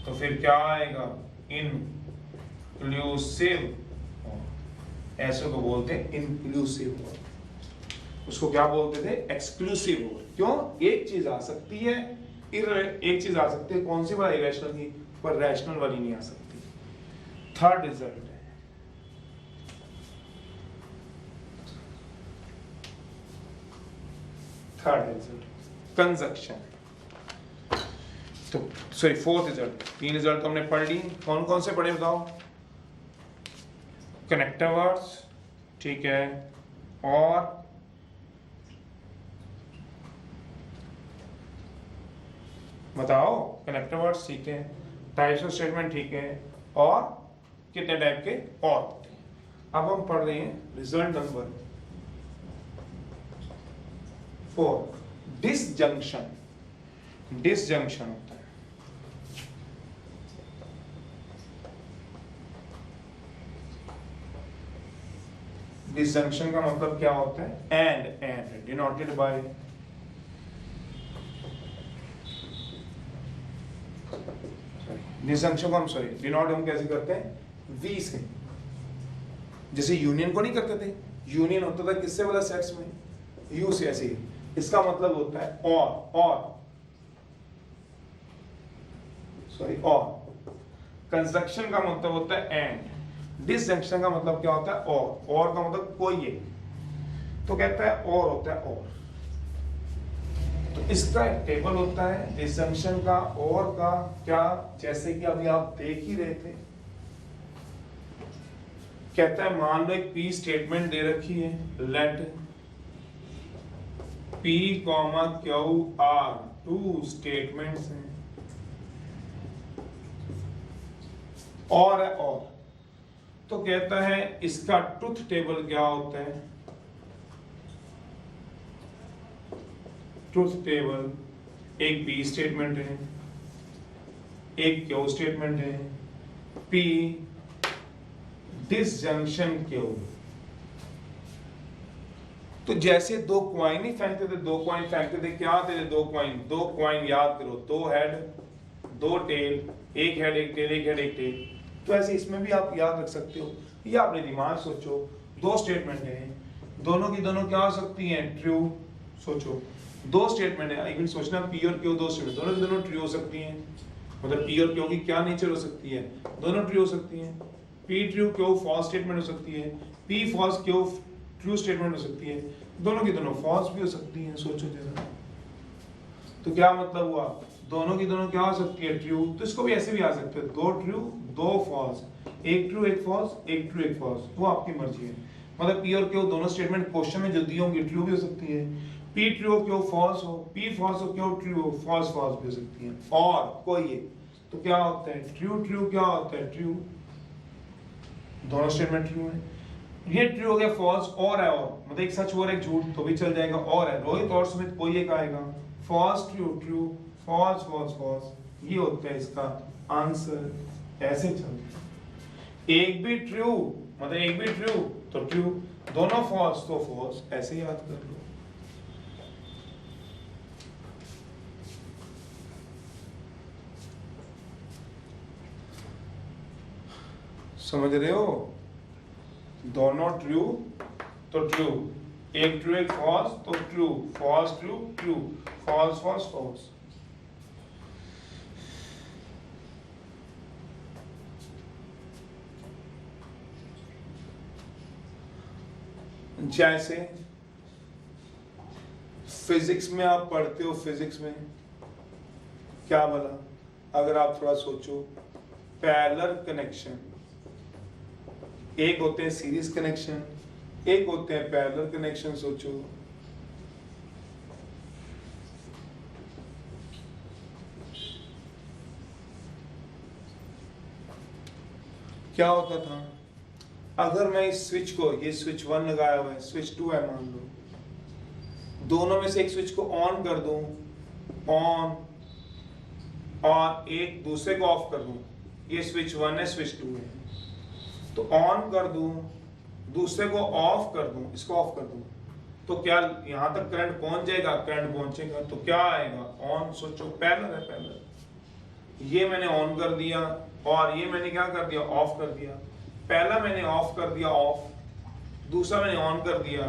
तो फिर क्या आएगा? इंक्लूसिव। ऐसे को बोलते हैं इंक्लूसिव। उसको क्या बोलते थे? एक्सक्लूसिव। क्यों? एक चीज आ सकती है, एक चीज आ सकती है, कौन सी वाली? इरेशनल की, पर रैशनल वाली नहीं आ सकती। थर्ड रिजल्ट है कंजक्शन। तो सॉरी फोर्थ रिजल्ट। 3 रिजल्ट तो हमने पढ़ ली, कौन कौन से पढ़े बताओ? कनेक्टिव वर्ड्स, ठीक है, और बताओ कनेक्टिव वर्ड्स, ठीक है, टाइप्स ऑफ स्टेटमेंट, ठीक है, और कितने टाइप के और होते हैं। अब हम पढ़ रहे हैं रिजल्ट नंबर 4, डिसजंक्शन। डिसजंक्शन होता है, डिसजंक्शन का मतलब क्या होता है? एंड डिनोटेड बाय डिसजंक्शन को हम डिनोट हम कैसे करते हैं? वी से। जैसे यूनियन को नहीं करते थे, यूनियन होता था किससे वाला? सेट्स में, यू से। ऐसे ही इसका मतलब होता है और सॉरी और। कंजंक्शन का मतलब होता है एंड, डिसजंक्शन का मतलब क्या होता है और का मतलब कोई एक, तो कहता है और होता है और। तो इसका एक टेबल होता है डिसजंक्शन का और का, क्या जैसे कि अभी आप देख ही रहे थे। कहता है मान लो एक पी स्टेटमेंट दे रखी है, let P, Q R two statements हैं और है और, तो कहता है इसका ट्रुथ टेबल क्या होता है। ट्रुथ टेबल एक P स्टेटमेंट है, एक Q स्टेटमेंट है, P डिसजंक्शन Q। तो जैसे दो क्वाइन ही फेंकते थे, दो क्वाइन फेंकते थे, क्या आते थे दो क्वाइन याद करो, दो हेड दो टेल, एक हेड एक टेल, एक हेड एक टेल। तो ऐसे इसमें भी आप याद रख सकते हो, या अपने दिमाग सोचो, दो स्टेटमेंट है, दोनों की दोनों क्या हो सकती हैं, ट्रू। सोचो दो स्टेटमेंट है, इवन सोचना पी और क्यू दो स्टेटमेंट, दोनों की दोनों ट्रू हो सकती हैं। मतलब पी और क्यू की क्या नेचर हो सकती है, दोनों ट्रू हो सकती हैं। P true Q false statement हो सकती है, P false Q true statement हो सकती है, दोनों की दोनों फॉल्स भी हो सकती हैं। सोचो जरा, तो क्या मतलब हुआ, दोनों की दोनों क्या हो सकती है, ट्रू। तो इसको भी ऐसे भी आ सकते हैं, दो ट्रू दो फॉल्स, एक ट्रू एक फॉल्स, एक ट्रू एक फॉल्स, वो आपकी मर्जी है। मतलब पी और क्यू दोनों स्टेटमेंट क्वेश्चन में जो दी होंगी ट्रू भी हो सकती है, पी ट्रू हो क्यू फॉल्स हो, पी फॉल्स हो क्यू ट्रू हो, फॉल्स फॉल्स भी हो सकती है। और कोई एक, तो क्या होता है ट्रू ट्रू, क्या होता है ट्रू, दोनों स्टेटमेंट ट्रू है। ये ट्रू हो गया, फॉल्स और है और, मतलब एक सच और एक झूठ तो भी चल जाएगा, और है रोहित और सुमित कोई एक आएगा, false true true false false false, ये होता है इसका आंसर। ऐसे चलता है, एक भी ट्रू मतलब एक भी ट्रू तो ट्रू, दोनों फॉल्स तो फॉल्स, ऐसे याद कर लो। समझ रहे हो, दोनों ट्रू तो ट्रू, एक ट्रू एक फॉल्स तो true, false true true, false false false. जैसे फिजिक्स में आप पढ़ते हो, फिजिक्स में क्या बोला, अगर आप थोड़ा सोचो, पैरेलल कनेक्शन, एक होते हैं सीरीज कनेक्शन, एक होते हैं पैरेलल कनेक्शन। सोचो क्या होता था, अगर मैं इस स्विच को, ये स्विच 1 लगाया हुआ है, स्विच 2 है मान लो, दोनों में से एक स्विच को ऑन कर दूं, ऑन, और एक दूसरे को ऑफ कर दूं, ये स्विच 1 है स्विच 2 है, तो ऑन कर दूं, दूसरे को ऑफ कर दूं, इसको ऑफ कर दूं, तो क्या यहां तक करंट पहुंच जाएगा, करंट पहुंचेगा, तो क्या आएगा ऑन। सोचो पैरेलल है, पैरेलल, ये मैंने ऑन कर दिया और ये मैंने क्या कर दिया, ऑफ कर दिया। पहला मैंने ऑफ कर दिया ऑफ, दूसरा मैंने ऑन कर दिया,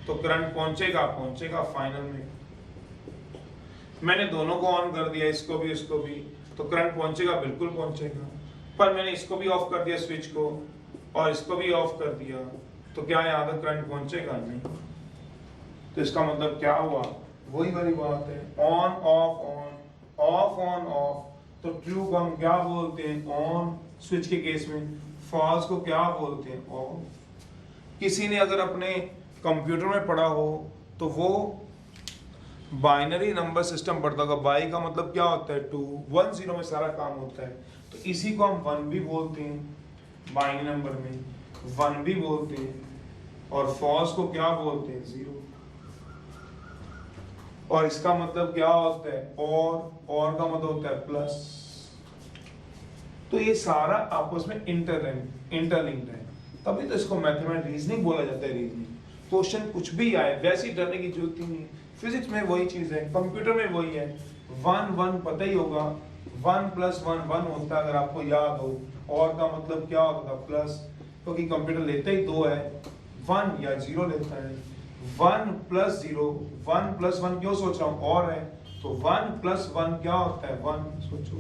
तो करंट पहुंचेगा पहुंचेगा फाइनल में। मैंने दोनों को ऑन कर दिया, इसको भी इसको भी, तो करंट पहुंचेगा बिल्कुल पहुंचेगा। पर मैंने इसको भी ऑफ कर दिया स्विच को, और इसको भी ऑफ कर दिया, तो क्या यहाँ तक करंट पहुंचेगा, नहीं। तो इसका मतलब क्या हुआ, वही वाली बात है, on off on, of on off. तो ट्रू को हम क्या बोलते हैं, ऑन स्विच के केस में, फॉल्स को क्या बोलते हैं, ऑफ। किसी ने अगर अपने कंप्यूटर में पढ़ा हो तो वो बाइनरी नंबर सिस्टम पढ़ता होगा। बाई का मतलब क्या होता है, 2, 1 0 में सारा काम होता है, तो इसी को हम 1 भी बोलते हैं, बाइनरी नंबर में 1 भी बोलते हैं, और फॉल्स को क्या बोलते हैं, 0। और इसका मतलब क्या होता है, और का मतलब होता है प्लस। तो ये सारा आपस में इंटरलिंक्ड है, तभी तो इसको मैथमेटिक्स रीजनिंग बोला जाता है। रीजनिंग क्वेश्चन कुछ भी आए वैसे ही डरने की जरूरत ही नहीं। फिजिक्स में वही चीज है, कंप्यूटर में वही है, 1 1 पता ही होगा, 1 + 1 1 होता है, अगर आपको याद हो। और का मतलब क्या होता था, प्लस, क्योंकि कंप्यूटर लेता ही 2 है, 1 या 0 लेता है। 1 + 0, 1 + 1 क्यों सोच रहा हूँ, और है, तो 1 + 1 क्या होता है, 1। सोचो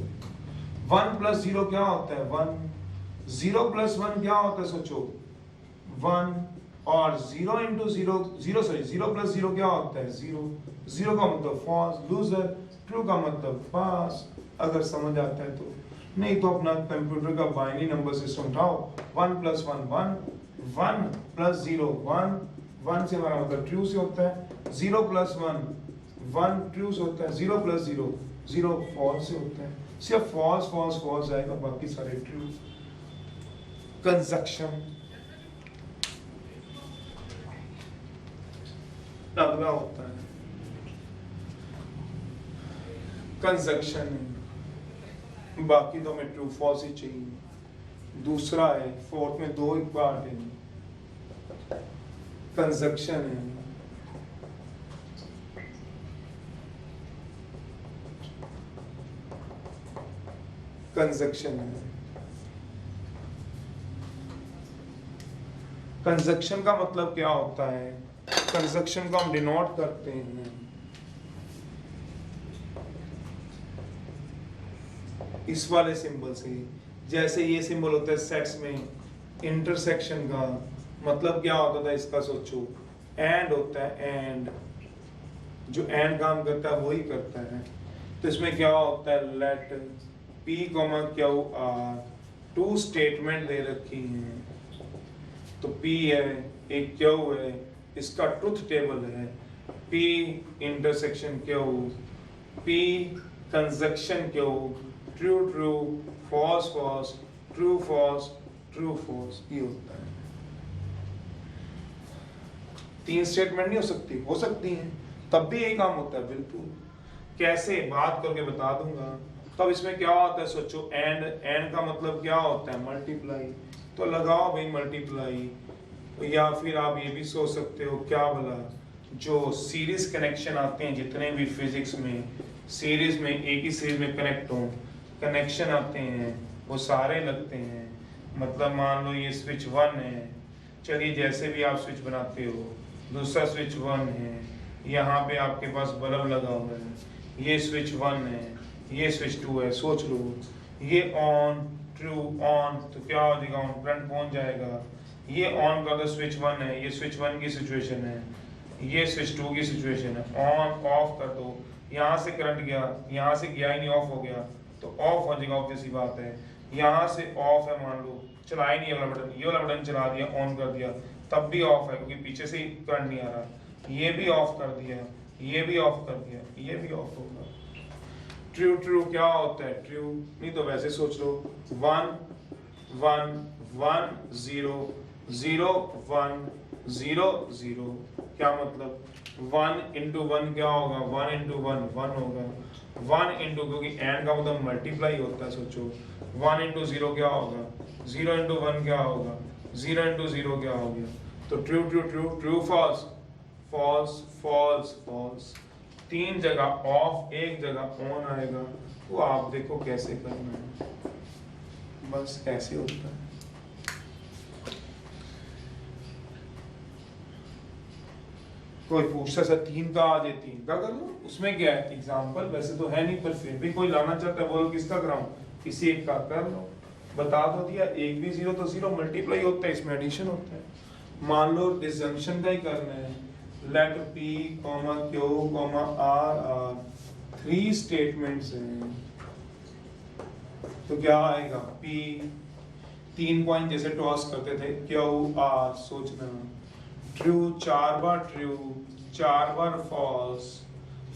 1 प्लस 0 क्या होता है 1, 0 प्लस 1 क्या होता है सोचो 1, और 0 इंटू 0 प्लस 0 क्या होता है 0, 0 का मतलब फॉल्स लूजर, ट्रू का मतलब पास। अगर समझ आता है तो, नहीं तो अपना कंप्यूटर का बाइनरी नंबर सिस्टम उठाओ, 1 प्लस 1 1, 1 प्लस 0 1, 1 से हमारा मतलब ट्रू से होता है, 0 प्लस 1 1 ट्रू से होता है, 0 प्लस 0 0 फॉल्स से होता है। सिर्फ फॉल्स फॉल्स फॉल्स आएगा, बाकी सारे ट्रू। कंजक्शन अगला होता है कंजक्शन, बाकी तो हमें ट्रू फॉल्स ही चाहिए। दूसरा है, फोर्थ में दो एक पार्ट है, कंजक्शन है। कंजक्शन है, कंजक्शन का मतलब क्या होता है, कंजक्शन को हम डिनोट करते हैं इस वाले सिंबल से। जैसे ये सिंबल होता है सेट्स में इंटरसेक्शन का, मतलब क्या होता था इसका सोचो, एंड होता है, एंड जो एंड काम करता है वही करता है। तो इसमें क्या होता है, let P, Q, R, two statement दे रखी हैं। तो P है, एक Q है, इसका ट्रुथ टेबल है, P intersection Q, P conjunction Q, true true, false false, true false, true false, ये होता है। 3 स्टेटमेंट नहीं हो सकती हैं, तब भी यही काम होता है। बिल्कुल कैसे बात करके बता दूंगा। तब इसमें क्या होता है सोचो, एंड का मतलब क्या होता है मल्टीप्लाई, तो लगाओ भाई मल्टीप्लाई। या फिर आप ये भी सोच सकते हो क्या बोला, जो सीरीज कनेक्शन आते हैं जितने भी फिजिक्स में सीरीज में एक ही सीरीज में कनेक्ट हो, कनेक्शन आते हैं वो सारे लगते हैं। मतलब मान लो ये स्विच 1 है, चलिए जैसे भी आप स्विच बनाते हो, दूसरा स्विच 1 है, यहाँ पे आपके पास बल्ब लगा हुआ है, ये स्विच 1 है, ये स्विच 2 है। सोच लो ये ऑन ट्रू ऑन, तो क्या हो जाएगा ऑन, करंट पहुंच जाएगा। ये ऑन कर दो, स्विच 1 है, ये स्विच 1 की सिचुएशन है, ये स्विच 2 की सिचुएशन है, ऑन ऑफ कर दो, यहाँ से करंट गया, यहाँ से गया ही नहीं, ऑफ हो गया तो ऑफ हो जाएगा, ऑब्वियस सी बात है। यहाँ से ऑफ है, मान लो चला ही नहीं वाला बटन, ये वाला बटन चला दिया, ऑन कर दिया, तब भी ऑफ है क्योंकि पीछे से ही करंट नहीं आ रहा। ये भी ऑफ कर दिया, ये भी ऑफ कर दिया, ये भी ऑफ होगा। ट्रू ट्रू क्या होता है ट्रू, नहीं तो वैसे सोच लो 1 1 1 0 0 1 0 0, क्या मतलब 1 इंटू 1 क्या होगा, 1 इंटू 1 1 होगा, 1 इंटू, क्योंकि एंड का मतलब मल्टीप्लाई होता है। सोचो 1 इंटू 0 क्या होगा, 0 इंटू 1 क्या होगा, 0 इंटू 0 क्या हो गया। तो true true true true false false false false, 3 जगह ऑफ, एक जगह ऑन आएगा। वो आप देखो कैसे करना है, बस ऐसे होता है। कोई पूछता सर 3 का आ जाए, 3 का कर लो, उसमें क्या है, एग्जाम्पल वैसे तो है नहीं, पर फिर भी कोई लाना चाहता है, बोलो किसका कराऊं, किसी एक का कर लो। बता तो दिया, एक भी 0 तो 0 मल्टीप्लाई होता है, इसमें एडिशन होता है। मान लो डिसजंक्शन का ही करना है, let P, Q, R 3 statements हैं, तो क्या आएगा P 3 पॉइंट जैसे टॉस करते थे, Q R सोचना, ट्रू 4 बार ट्रू, 4 बार फॉल्स,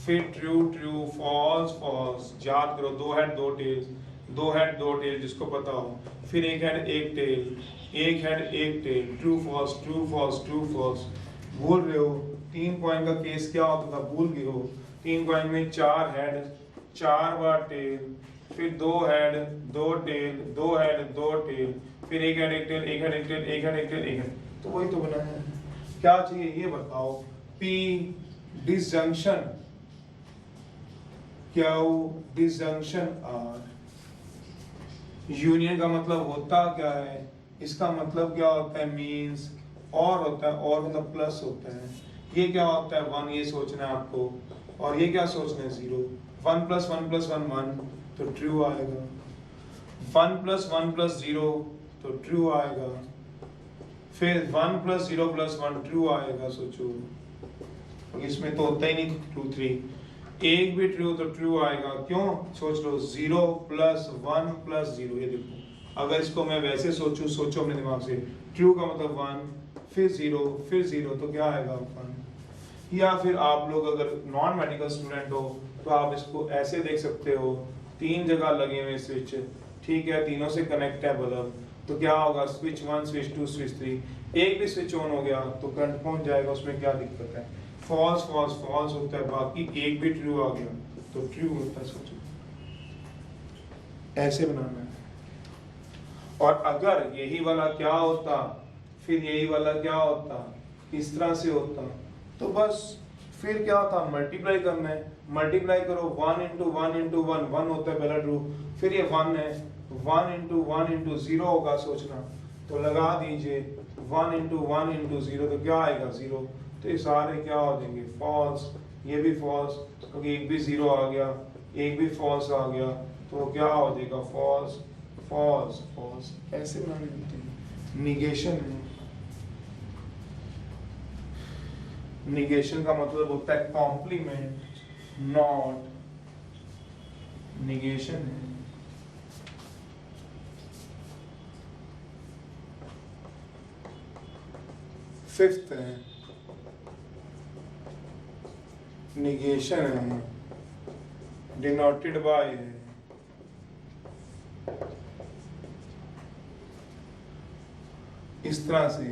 फिर ट्रू ट्रू फॉल्स फॉल्स, याद करो 2 हेड 2 टेल, 2 हेड 2 टेल जिसको पता हो, फिर 1 head 1 tail, 1 head 1 tail, true false true false true false. भूल रहे हो 3 पॉइंट का केस क्या होता था, भूल गए हो। 3 पॉइंट में 4 हेड 4 बार टेल, फिर 2 हेड 2 टेल, 2 हेड 2 टेल, फिर 1 head 1 tail, 1 head 1 tail, 1 head 1 tail, 1 head, तो वही तो बनाया है। क्या चाहिए ये बताओ, P disjunction, Q disjunction R। Union का मतलब होता क्या है, इसका मतलब क्या होता है, मींस और होता है, और मतलब प्लस होता है। ये क्या होता है 1, ये सोचना है आपको, और ये क्या सोचना है 0। 1 + 1 + 1 1, तो ट्रू आएगा। 1 प्लस 1 प्लस 0 तो ट्रू आएगा, फिर 1 प्लस 0 प्लस 1 ट्रू आएगा। सोचो इसमें तो होता ही नहीं ट्रू 3, एक भी ट्रू तो ट्रू आएगा। क्यों? सोच लो 0 प्लस 1 प्लस 0, ये देखो अगर इसको मैं वैसे सोचो अपने दिमाग से, ट्रू का मतलब 1 फिर 0 फिर 0 तो क्या आएगा 1। या फिर आप लोग अगर नॉन मेडिकल स्टूडेंट हो तो आप इसको ऐसे देख सकते हो, 3 जगह लगे हुए स्विच, ठीक है, तीनों से कनेक्ट है बल्ब, तो क्या होगा स्विच 1 स्विच 2 स्विच 3, एक भी स्विच ऑन हो गया तो करंट पहुंच जाएगा, उसमें क्या दिक्कत है। फॉल्स फॉल्स फॉल्स होता है, बाकी एक भी ट्रू आ गया तो ट्रू होता है। सोचो ऐसे बनाना है। और अगर यही वाला क्या होता, फिर यही वाला क्या होता, इस तरह से होता, तो बस फिर क्या था, मल्टीप्लाई करना है। मल्टीप्लाई करो 1 इंटू 1 इंटू 1, 1 होता है पहला ट्रू, फिर ये 1 है, 1 इंटू 1 इंटू 0 होगा। सोचना तो लगा दीजिए 1 इंटू 1 इंटू 0 तो क्या आएगा 0, तो ये सारे क्या हो जाएंगे फॉल्स, ये भी फॉल्स क्योंकि एक भी 0 आ गया, एक भी फॉल्स आ गया, तो क्या हो जाएगा फॉल्स फॉल्स फॉल्स। ऐसे बनाने देते हैं। निगेशन है, निगेशन का मतलब होता है कॉम्प्लीमेंट, नॉट निगेशन है। फिफ्थ है निगेशन है, डिनोटेड बाय है। इस तरह से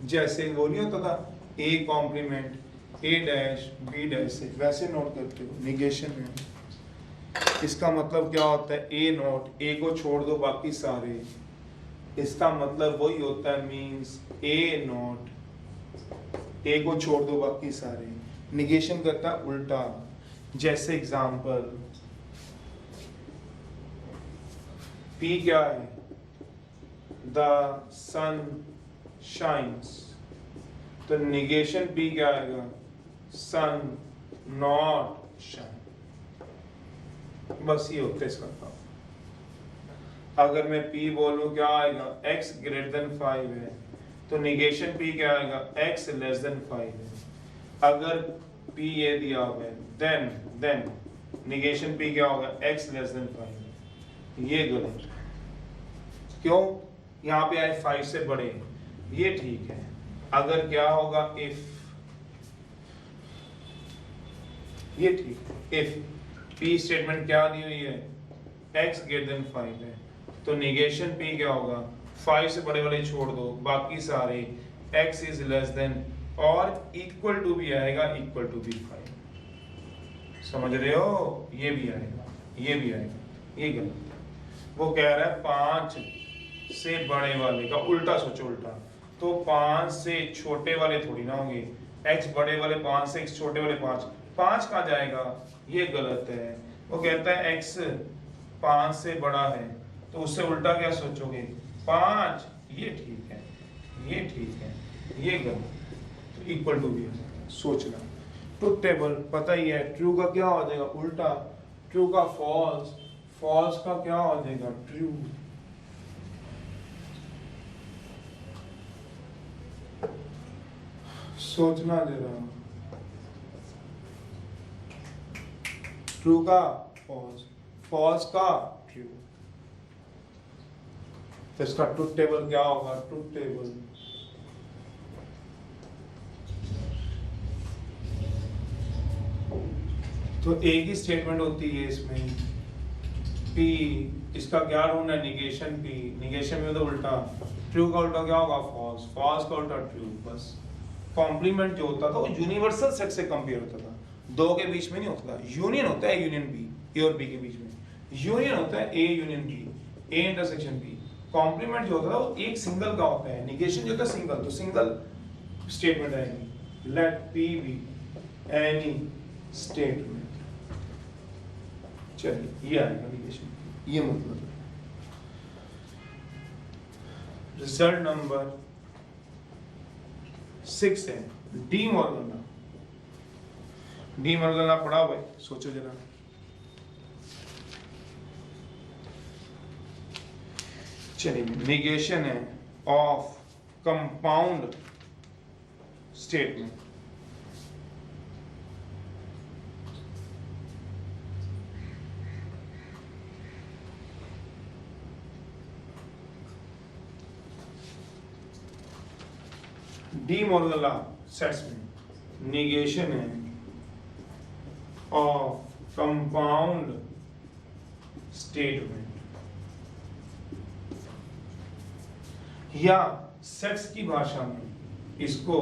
जैसे वो नहीं होता था A complement A dash B dash से, वैसे नोट करते हो निगेशन है। इसका मतलब क्या होता है ए नोट, ए को छोड़ दो बाकी सारे, इसका मतलब वही होता है मींस ए नोट, ए को छोड़ दो बाकी सारे। निगेशन करता है उल्टा। जैसे एग्जांपल पी क्या है, द सन शाइन्स, तो निगेशन पी क्या आएगा, सन नॉट शाइन। बस ये होता है इसका काम। अगर मैं पी बोलूं क्या आएगा, x ग्रेटर देन 5 है, तो निगेशन पी क्या आएगा, x लेस देन 5 है। अगर पी ये दिया हुआ है देन निगेशन पी क्या होगा, x लेस देन 5 है। ये गलत है। क्यों? यहाँ पे आए 5 से बड़े, ये ठीक है। अगर क्या होगा इफ, ये ठीक है। इफ पी स्टेटमेंट क्या दी हुई है, x ग्रेटर देन 5 है, तो निगेशन पी क्या होगा, 5 से बड़े वाले छोड़ दो बाकी सारे x इज लेस देन और इक्वल टू भी आएगा, इक्वल टू भी 5। समझ रहे हो? ये भी आएगा, ये भी आएगा, ये गलत है। वो कह रहा है 5 से बड़े वाले का उल्टा सोचो, उल्टा तो 5 से छोटे वाले थोड़ी ना होंगे, x बड़े वाले 5 से x छोटे वाले 5 कहाँ जाएगा, ये गलत है। वो कहता है x 5 से बड़ा है, तो उससे उल्टा क्या सोचोगे, 5, ये ठीक है, ये ठीक है, ये गलत, तो इक्वल टू भी सोचना। ट्रुथ टेबल पता ही है, ट्रू का क्या हो जाएगा उल्टा, ट्रू का फॉल्स, फॉल्स का क्या हो जाएगा ट्रू। सोचना जरा, ट्रू का फॉल्स, फॉल्स का ट्रू, तो इसका ट्रुथ टेबल क्या होगा, ट्रुथ टेबल तो एक ही स्टेटमेंट होती है इसमें, P इसका क्या ढूंढना है, निगेशन P, निगेशन में तो उल्टा, ट्रू का उल्टा क्या होगा फॉल्स, फॉल्स का उल्टा ट्रू। बस कॉम्प्लीमेंट जो होता था वो यूनिवर्सल सेट से कंपेयर होता था, दो के बीच में नहीं होता था। यूनियन होता है यूनियन बी, ए और बी के बीच में यूनियन होता है, A union B, A intersection B. Complement जो होता था वो एक सिंगल का होता है, निगेशन जो होता है सिंगल, तो सिंगल स्टेटमेंट आएगी, let P be any statement. चलिए ये आएगा निगेशन, ये मतलब है। रिजल्ट नंबर 6 है डी मॉर्गन का। डी मॉर्गन का पढ़ा हुआ है, सोचो जरा। चलिए, निगेशन है of compound statement. De Morgan law sets में निगेशन है ऑफ कंपाउंड स्टेटमेंट, या सेट्स की भाषा में इसको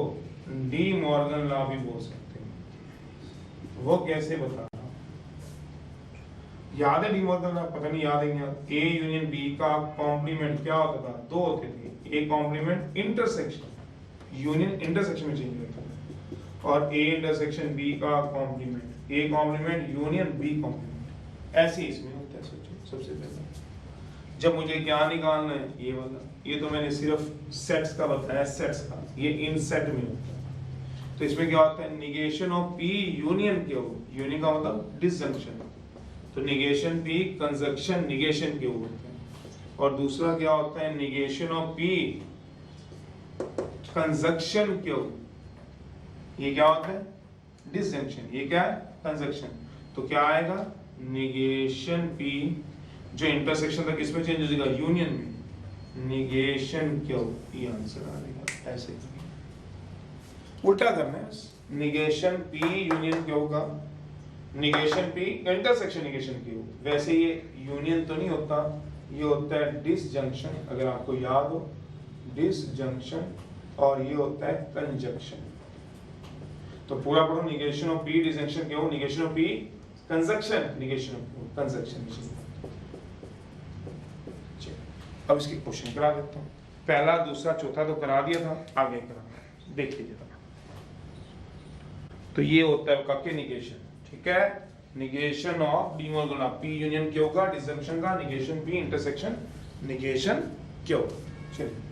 डी मॉर्गन लॉ भी बोल सकते हैं। वो कैसे बता रहा हूं, याद है डी मॉर्गन लॉ? पता नहीं याद है याद। ए यूनियन बी का कॉम्प्लीमेंट क्या होता था? दो होते थे। A complement intersection, union intersection में चेंज होता है, और ए इंटरसेक्शन बी का complement, A complement union B complement, ऐसे इसमें होता है। सोचिए, सबसे पहले जब मुझे क्या निकालना है, ये वाला, ये तो मैंने सिर्फ सेट्स का बताया, सेट्स का, ये इन सेट में होता है। तो इसमें क्या होता है? Negation of P union Q, union का मतलब डिसजंक्शन, तो negation P conjunction negation Q होता है। और दूसरा क्या होता है? Negation of P conjunction Q, ये क्या होता है? डिसजंक्शन, ये क्या है? कंजक्शन। तो क्या आएगा? निगेशन पी जो इंटरसेक्शन था किसमें चेंज हो जाएगा? यूनियन में, निगेशन क्यू, ये आंसर आ जाएगा। ऐसे उल्टा करना है, निगेशन पी यूनियन क्यू का, negation P intersection negation Q. वैसे ये यूनियन तो नहीं होता, ये होता है डिसजंक्शन, अगर आपको याद हो, डिसजंक्शन, और ये होता है कंजक्शन। तो पूरा पढ़ो, negation of P disjunction Q, negation of P conjunction negation of conjunction. अब इसके क्वेश्चन करा देता हूँ। पहला, दूसरा, चौथा तो करा दिया था, आगे करा, देखिए जरा। तो ये होता है आपका निगेशन, ठीक है? Negation of De Morgan law, P union Q का, डिसजंक्शन का, negation P intersection negation Q. चलिए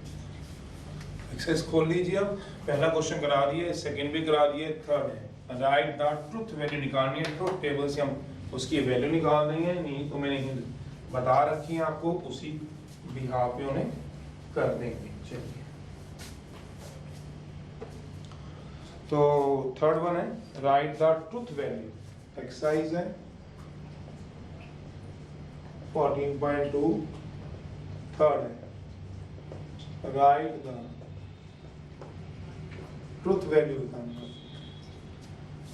एक्सरसाइज खोल लीजिए। अब पहला क्वेश्चन करा दिए, सेकंड भी करा दिए, थर्ड है राइट द ट्रुथ वैल्यू निकालनी है। ट्रुथ टेबल से हम उसकी वैल्यू निकाल देंगे, नहीं तो मैंने बता रखी है आपको, उसी बिहाफ पे उन्हें कर देंगे। चलिए, तो थर्ड वन है right the truth value. Exercise है 14.2, थर्ड है राइट द ट्रुथ वैल्यू बताना।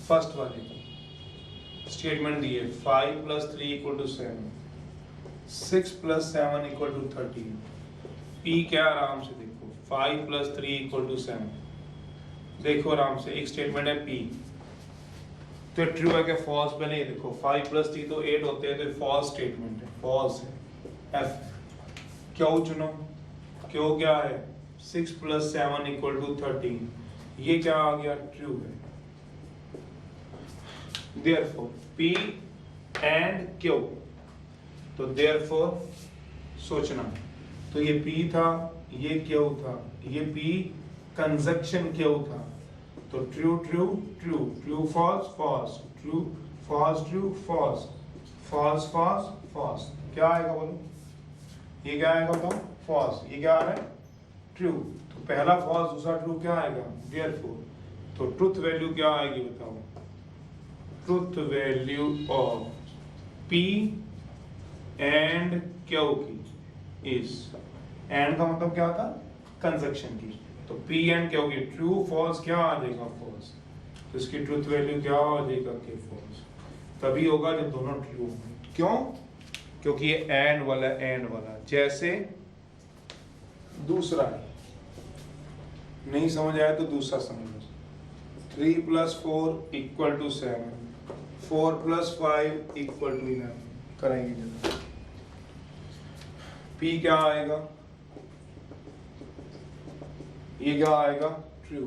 फर्स्ट वाले स्टेटमेंट दिए 5 + 3 = 7, 6 + 7 = 13। पी क्या, आराम से देखो, 5 + 3 = 7, देखो आराम से, एक स्टेटमेंट है पी, तो ट्रू है क्या फॉल्स? पहले ये देखो, 5 + 3 तो 8 होते हैं, तो फॉल्स स्टेटमेंट है, फॉल्स है। एफ क्यों चुनो? क्यों क्या है? 6 + 7 = 13, ये क्या आ गया? ट्रू है। Therefore P and Q, तो therefore सोचना, तो ये P था, ये Q था, ये P कंजक्शन Q था, तो true true true, true false false, true false true false, false false false, क्या आएगा बोलो? ये क्या आएगा बताओ? फॉल्स। ये क्या आ रहा है? ट्रू। तो पहला फॉल्स, दूसरा ट्रू, क्या आएगा? Therefore, तो ट्रुथ वैल्यू क्या आएगी बताओ? Truth value of P and Q की इज, एंड का मतलब क्या था? कंजक्शन की, तो P एंड Q की ट्रू फॉल्स क्या आ जाएगा? फॉल्स। तो इसकी ट्रुथ वैल्यू क्या आ जाएगा? कि फॉल्स। तभी होगा जब दोनों ट्रू होंगे। क्यों? क्योंकि ये एंड वाला जैसे दूसरा है, नहीं समझ आया तो दूसरा समझ। 3 + 4 = 7, 4 + 5 = 11 करेंगे जरा। P क्या आएगा? ये क्या आएगा? ट्रू।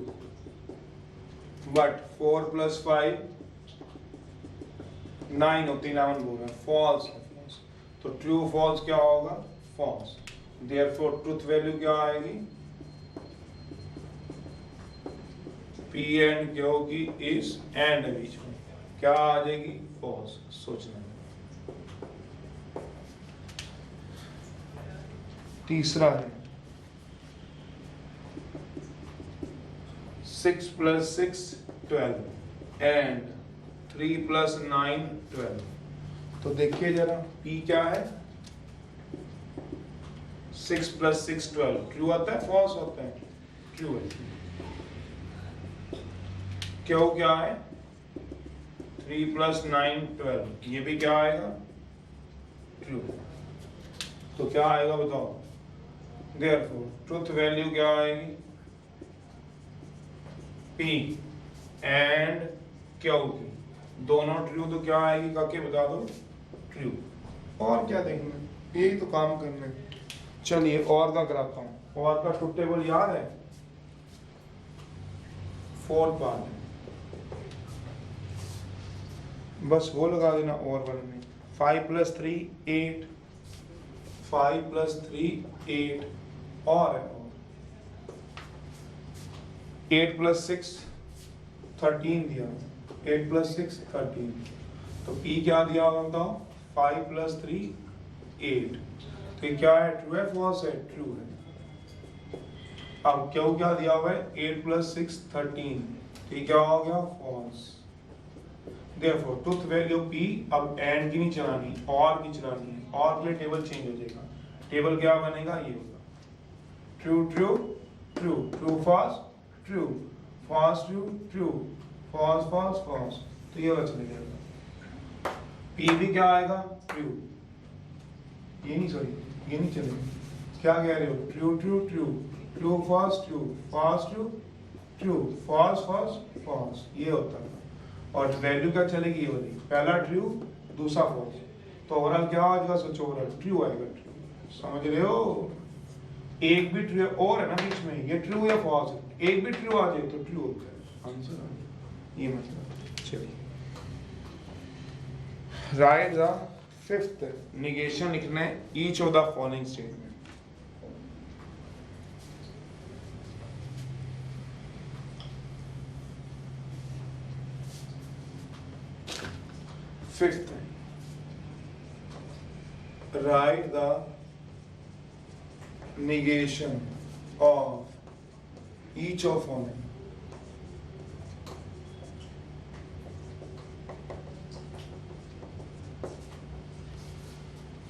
बट 4 + 5 9 होती, 11 बोल रहे हैं, फॉल्स। तो ट्रू फॉल्स क्या होगा? फॉल्स। देयरफॉर ट्रुथ वैल्यू क्या आएगी? P एंड Q की इस एंड बीच में क्या आ जाएगी? फॉल्स। सोचना। तीसरा है 6 + 6 12 एंड 3 + 9 12। तो देखिए जरा P क्या है, 6 + 6 12 ट्रू आता है फॉल्स होता है, ट्रू है। क्यों क्या है 3 + 9 12, ये भी क्या आएगा ट्रू। तो क्या आएगा बताओ, देयरफॉर ट्रुथ वैल्यू क्या आएगी P एंड Q की, दोनों ट्रू तो क्या आएगी काके बता दो ट्रू। और क्या देखना, यही तो काम करना है। चलिए और का कराता हूँ, और का ट्रुथ टेबल याद है, 4 पार्ट है, बस वो लगा देना और वन में। 5 + 3 8, 5 + 3 8 और है 8 + 6 13 दिया, 8 + 6 13। तो P क्या दिया होगा बताओ, 5 + 3 8। तो ये क्या है, ट्रू है फॉल्स है, ट्रू है। अब क्यों क्या दिया हुआ है 8 + 6 13, तो ये क्या हो गया false. Therefore truth value P, अब एंड की नहीं चलानी, और की चलानी है, और के लिए टेबल चेंज हो जाएगा। टेबल क्या बनेगा, ये होगा true true true, true false true, false true true, false false false. तो ये वाला चले जाएगा। P भी क्या आएगा ट्रू, ये नहीं सॉरी ये नहीं चलेगा। क्या कह रहे हो, true true true, true false true, false true true, false false false, ये होता है। और वैल्यू क्या चलेगी, ये वाली, पहला ट्रू दूसरा फॉल्स। तो ओवरऑल क्या आएगा, सच ओवरऑल ट्रू आएगा, ट्रू। समझ रहे हो, एक भी ट्रू और है ना बीच में, ये ट्रू या फॉल्स है, एक भी ट्रू आ जाए तो ट्रू होता है आंसर, ये मतलब। चलिए राइट द फिफ्थ निगेशन लिखना है each of the following statement. Fifth, write the negation of each of following.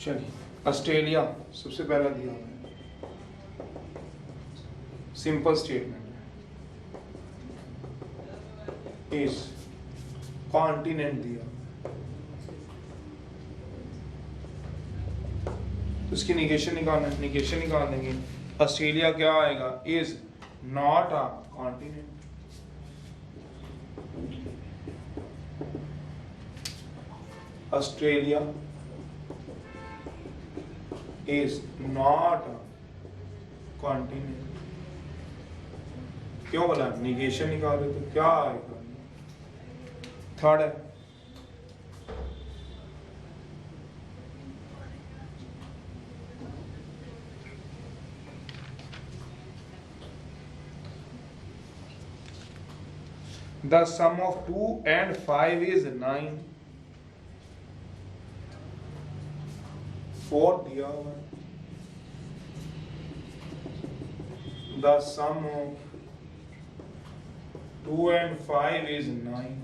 चलिए ऑस्ट्रेलिया सबसे पहला दिया हुआ है, सिंपल स्टेटमेंट इस कॉन्टिनेंट दिया, तो इसकी निगेशन निकालना है, निगेशन निकाल देंगे। ऑस्ट्रेलिया क्या आएगा, is not a continent. Australia is not a continent. क्यों बोला, निगेशन निकाल रहे तो क्या आएगा। थर्ड है the sum of 2 and 5 is 9। Fourth दिया हुआ, the sum of 2 and 5 is 9।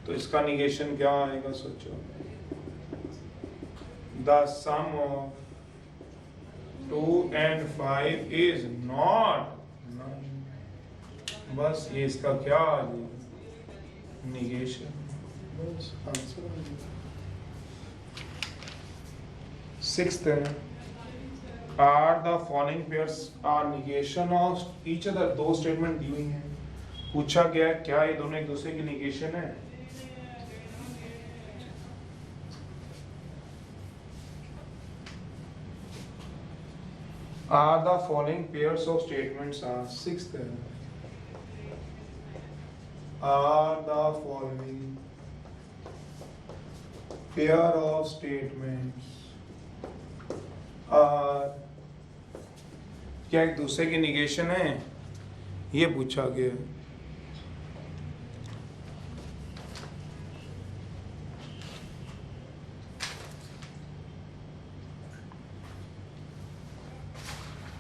तो इसका निगेशन क्या आएगा सोचो, the sum of 2 and 5 is not 9। बस ये इसका क्या आ गया, निगेशन। बस आंसर आ गया। सिक्स्थ है, are the following pairs are negation of each other. दो स्टेटमेंट दी हुई हैं, पूछा गया है क्या ये दोनों एक दूसरे की निगेशन है। Are the following pairs of statements are, sixth है, are the following pair of statements are, क्या एक दूसरे की निगेशन है, ये पूछा गया।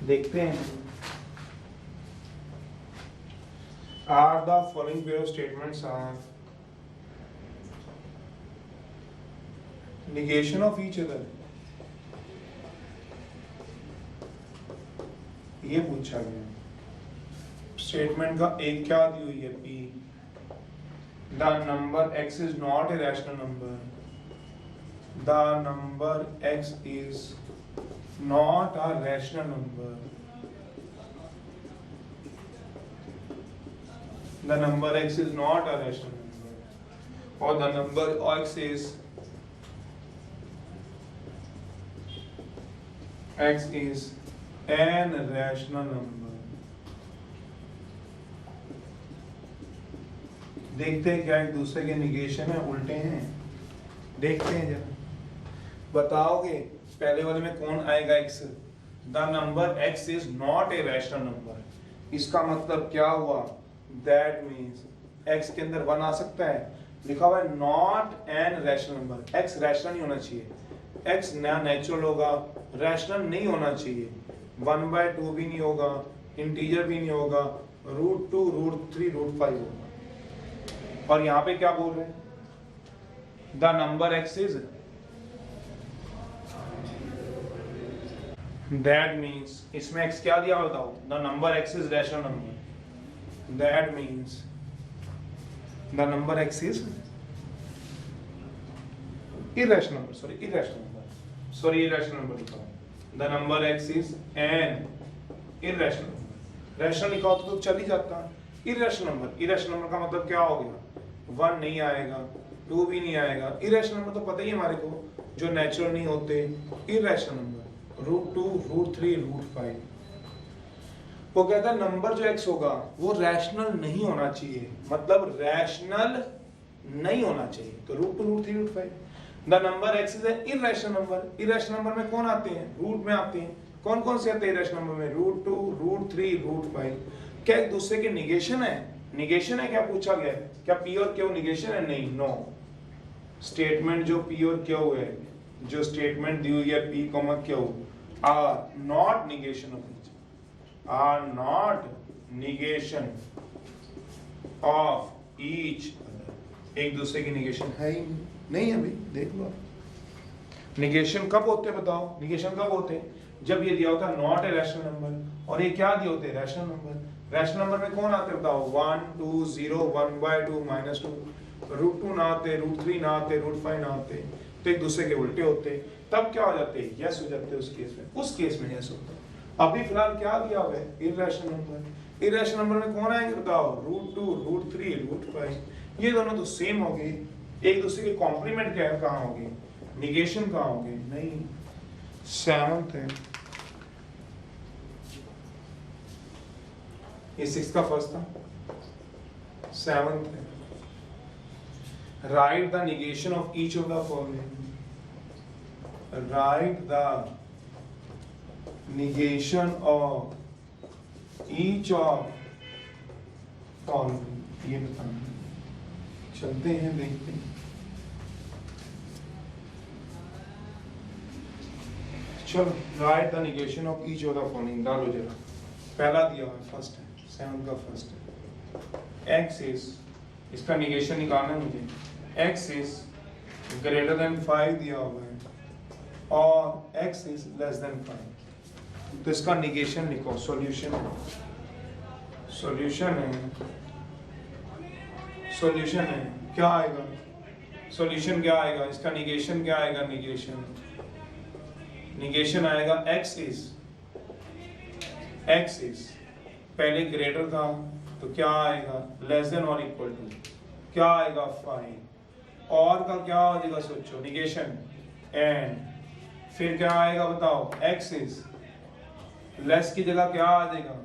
देखते हैं। Are the following pair of statements are negation of each other, ये पूछा गया। स्टेटमेंट का एक क्या दी हुई है P, the number x is not a rational number, the number x is not a rational number, the number x is not a rational number, और the number x is x is an rational number। देखते हैं क्या एक दूसरे के negation है, उल्टे हैं, देखते हैं जरा। बताओगे पहले वाले में कौन आएगा x, the number x is not a rational number, इसका मतलब क्या हुआ, that means x के अंदर 1 आ सकता है, लिखा हुआ है not an rational number, x rational नहीं होना चाहिए, x नया नेचुरल होगा, रैशनल नहीं होना चाहिए, 1/2 भी नहीं होगा, इंटीजर भी नहीं होगा, √2 √3 √5 होगा। और यहाँ पे क्या बोल रहे हैं, the number x is, that means इसमें x क्या दिया बताओ, the number x is rational number, that means the number x is irrational number, sorry irrational number लिखा है, the number x is an irrational number, rational लिखा होता तो चल ही जाता, irrational number का मतलब क्या हो गया, 1 नहीं आएगा, 2 भी नहीं आएगा, irrational number तो पता ही है हमारे को, जो नेचुरल नहीं होते, irrational number √2 √3 √5। वो कहता है नंबर जो x होगा वो रैशनल नहीं होना चाहिए, मतलब रैशनल नहीं होना चाहिए, तो √2 √3 √5। The number x is an irrational number, irrational number में कौन आते हैं, रूट में आते हैं, कौन कौन से आते हैं इरैशनल नंबर में, √2 √3 √5। क्या एक दूसरे के निगेशन है, निगेशन है क्या पूछा गया है, क्या p और q निगेशन है, नहीं, नो। स्टेटमेंट जो p और q है, जो स्टेटमेंट दी हुई है p, q are not negation of each, are not negation of each, एक दूसरे की निगेशन है ही नहीं है भाई, देख लो। निगेशन कब होते हैं बताओ, निगेशन कब होते हैं, जब ये दिया होता है नॉट ए रैशनल नंबर, और ये क्या दिए होते हैं रैशनल नंबर। रैशनल नंबर में कौन आते हैं बताओ, 1 2 0 1/2 -2, √2 ना आते, √3 ना आते, √5 ना आते, तो एक दूसरे के उल्टे होते, तब क्या हो जाते हैं, यस हो जाते हैं उस केस में, उस केस में यस होता है। अभी फिलहाल क्या दिया हुआ है, इरैशनल नंबर, इरैशनल नंबर में कौन आएंगे बताओ, √2 √3 √5, ये दोनों तो सेम हो गए, एक दूसरे के कॉम्प्लीमेंट क्या है, कहाँ होगी, निगेशन कहाँ होगी, नहीं। 7th है, ये 6 का फर्स्ट था, 7th है, right the negation of each of the following, right the negation of each of following, ये बताना, चलते हैं देखते हैं। चलो, right the negation of each of the following, डालो जरा, पहला दिया है, फर्स्ट है, 7 का फर्स्ट है, x इज, इसका निगेशन निकालना है मुझे, x इज ग्रेटर देन 5 दिया हुआ है, और x इज लेस देन 5, तो इसका निगेशन लिखो, सॉल्यूशन है, सॉल्यूशन है, सॉल्यूशन है, क्या आएगा, सॉल्यूशन क्या आएगा, इसका निगेशन क्या आएगा, निगेशन, निगेशन आएगा x इज पहले ग्रेटर था तो क्या आएगा, लेस देन और इक्वल टू, क्या आएगा 5, और का क्या हो जाएगा सोचो, निगेशन, एंड फिर क्या आएगा बताओ, x इज लेस की जगह क्या आ जाएगा,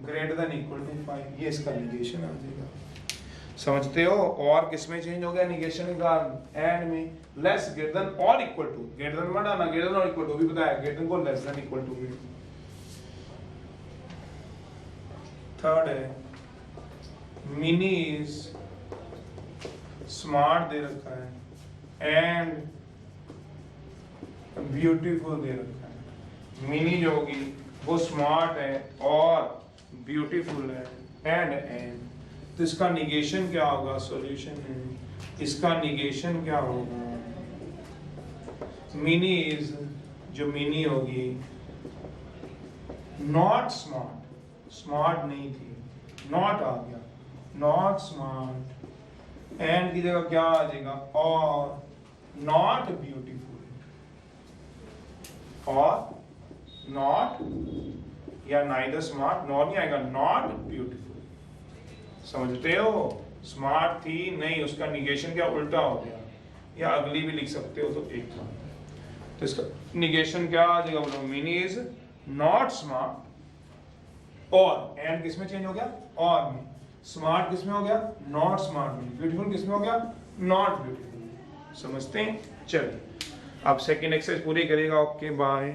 ग्रेटर देन इक्वल टू 5, ये इसका निगेशन आ जाएगा। समझते हो, और किसमें चेंज हो गया निगेशन के कारण, एंड में, लेस ग्रेटर देन और इक्वल टू, ग्रेटर देन मत आना, ग्रेटर देन और इक्वल टू भी बताया, ग्रेटर को लेस देन इक्वल टू में। थर्ड है, मिनी इज स्मार्ट दे रखा है, एंड ब्यूटीफुल दे रखा है, मिनी जो होगी वो स्मार्ट है और ब्यूटीफुल है, एंड तो इसका निगेशन क्या होगा? सॉल्यूशन है, इसका निगेशन क्या होगा? मिनी इज, जो मिनी होगी नॉट स्मार्ट, स्मार्ट नहीं थी, नॉट आ गया, नॉट स्मार्ट, एंड की जगह क्या आ जाएगा? और नॉट ब्यूटीफुल, और नॉट या नाइदर स्मार्ट, नॉट नहीं आएगा, नॉट ब्यूटीफुल। समझते हो? स्मार्ट थी नहीं, उसका निगेशन क्या उल्टा हो गया, या अगली भी लिख सकते हो तो एक बार। तो इसका निगेशन क्या आ जाएगा? बोलो मीनी इज नॉट स्मार्ट, और एंड किस में चेंज हो गया? और में। स्मार्ट किस में हो गया? नॉट स्मार्ट में। ब्यूटीफुल किस में हो गया? Not beautiful. समझते हैं? चलिए अब सेकेंड एक्सरसाइज पूरी करेगा। Okay bye.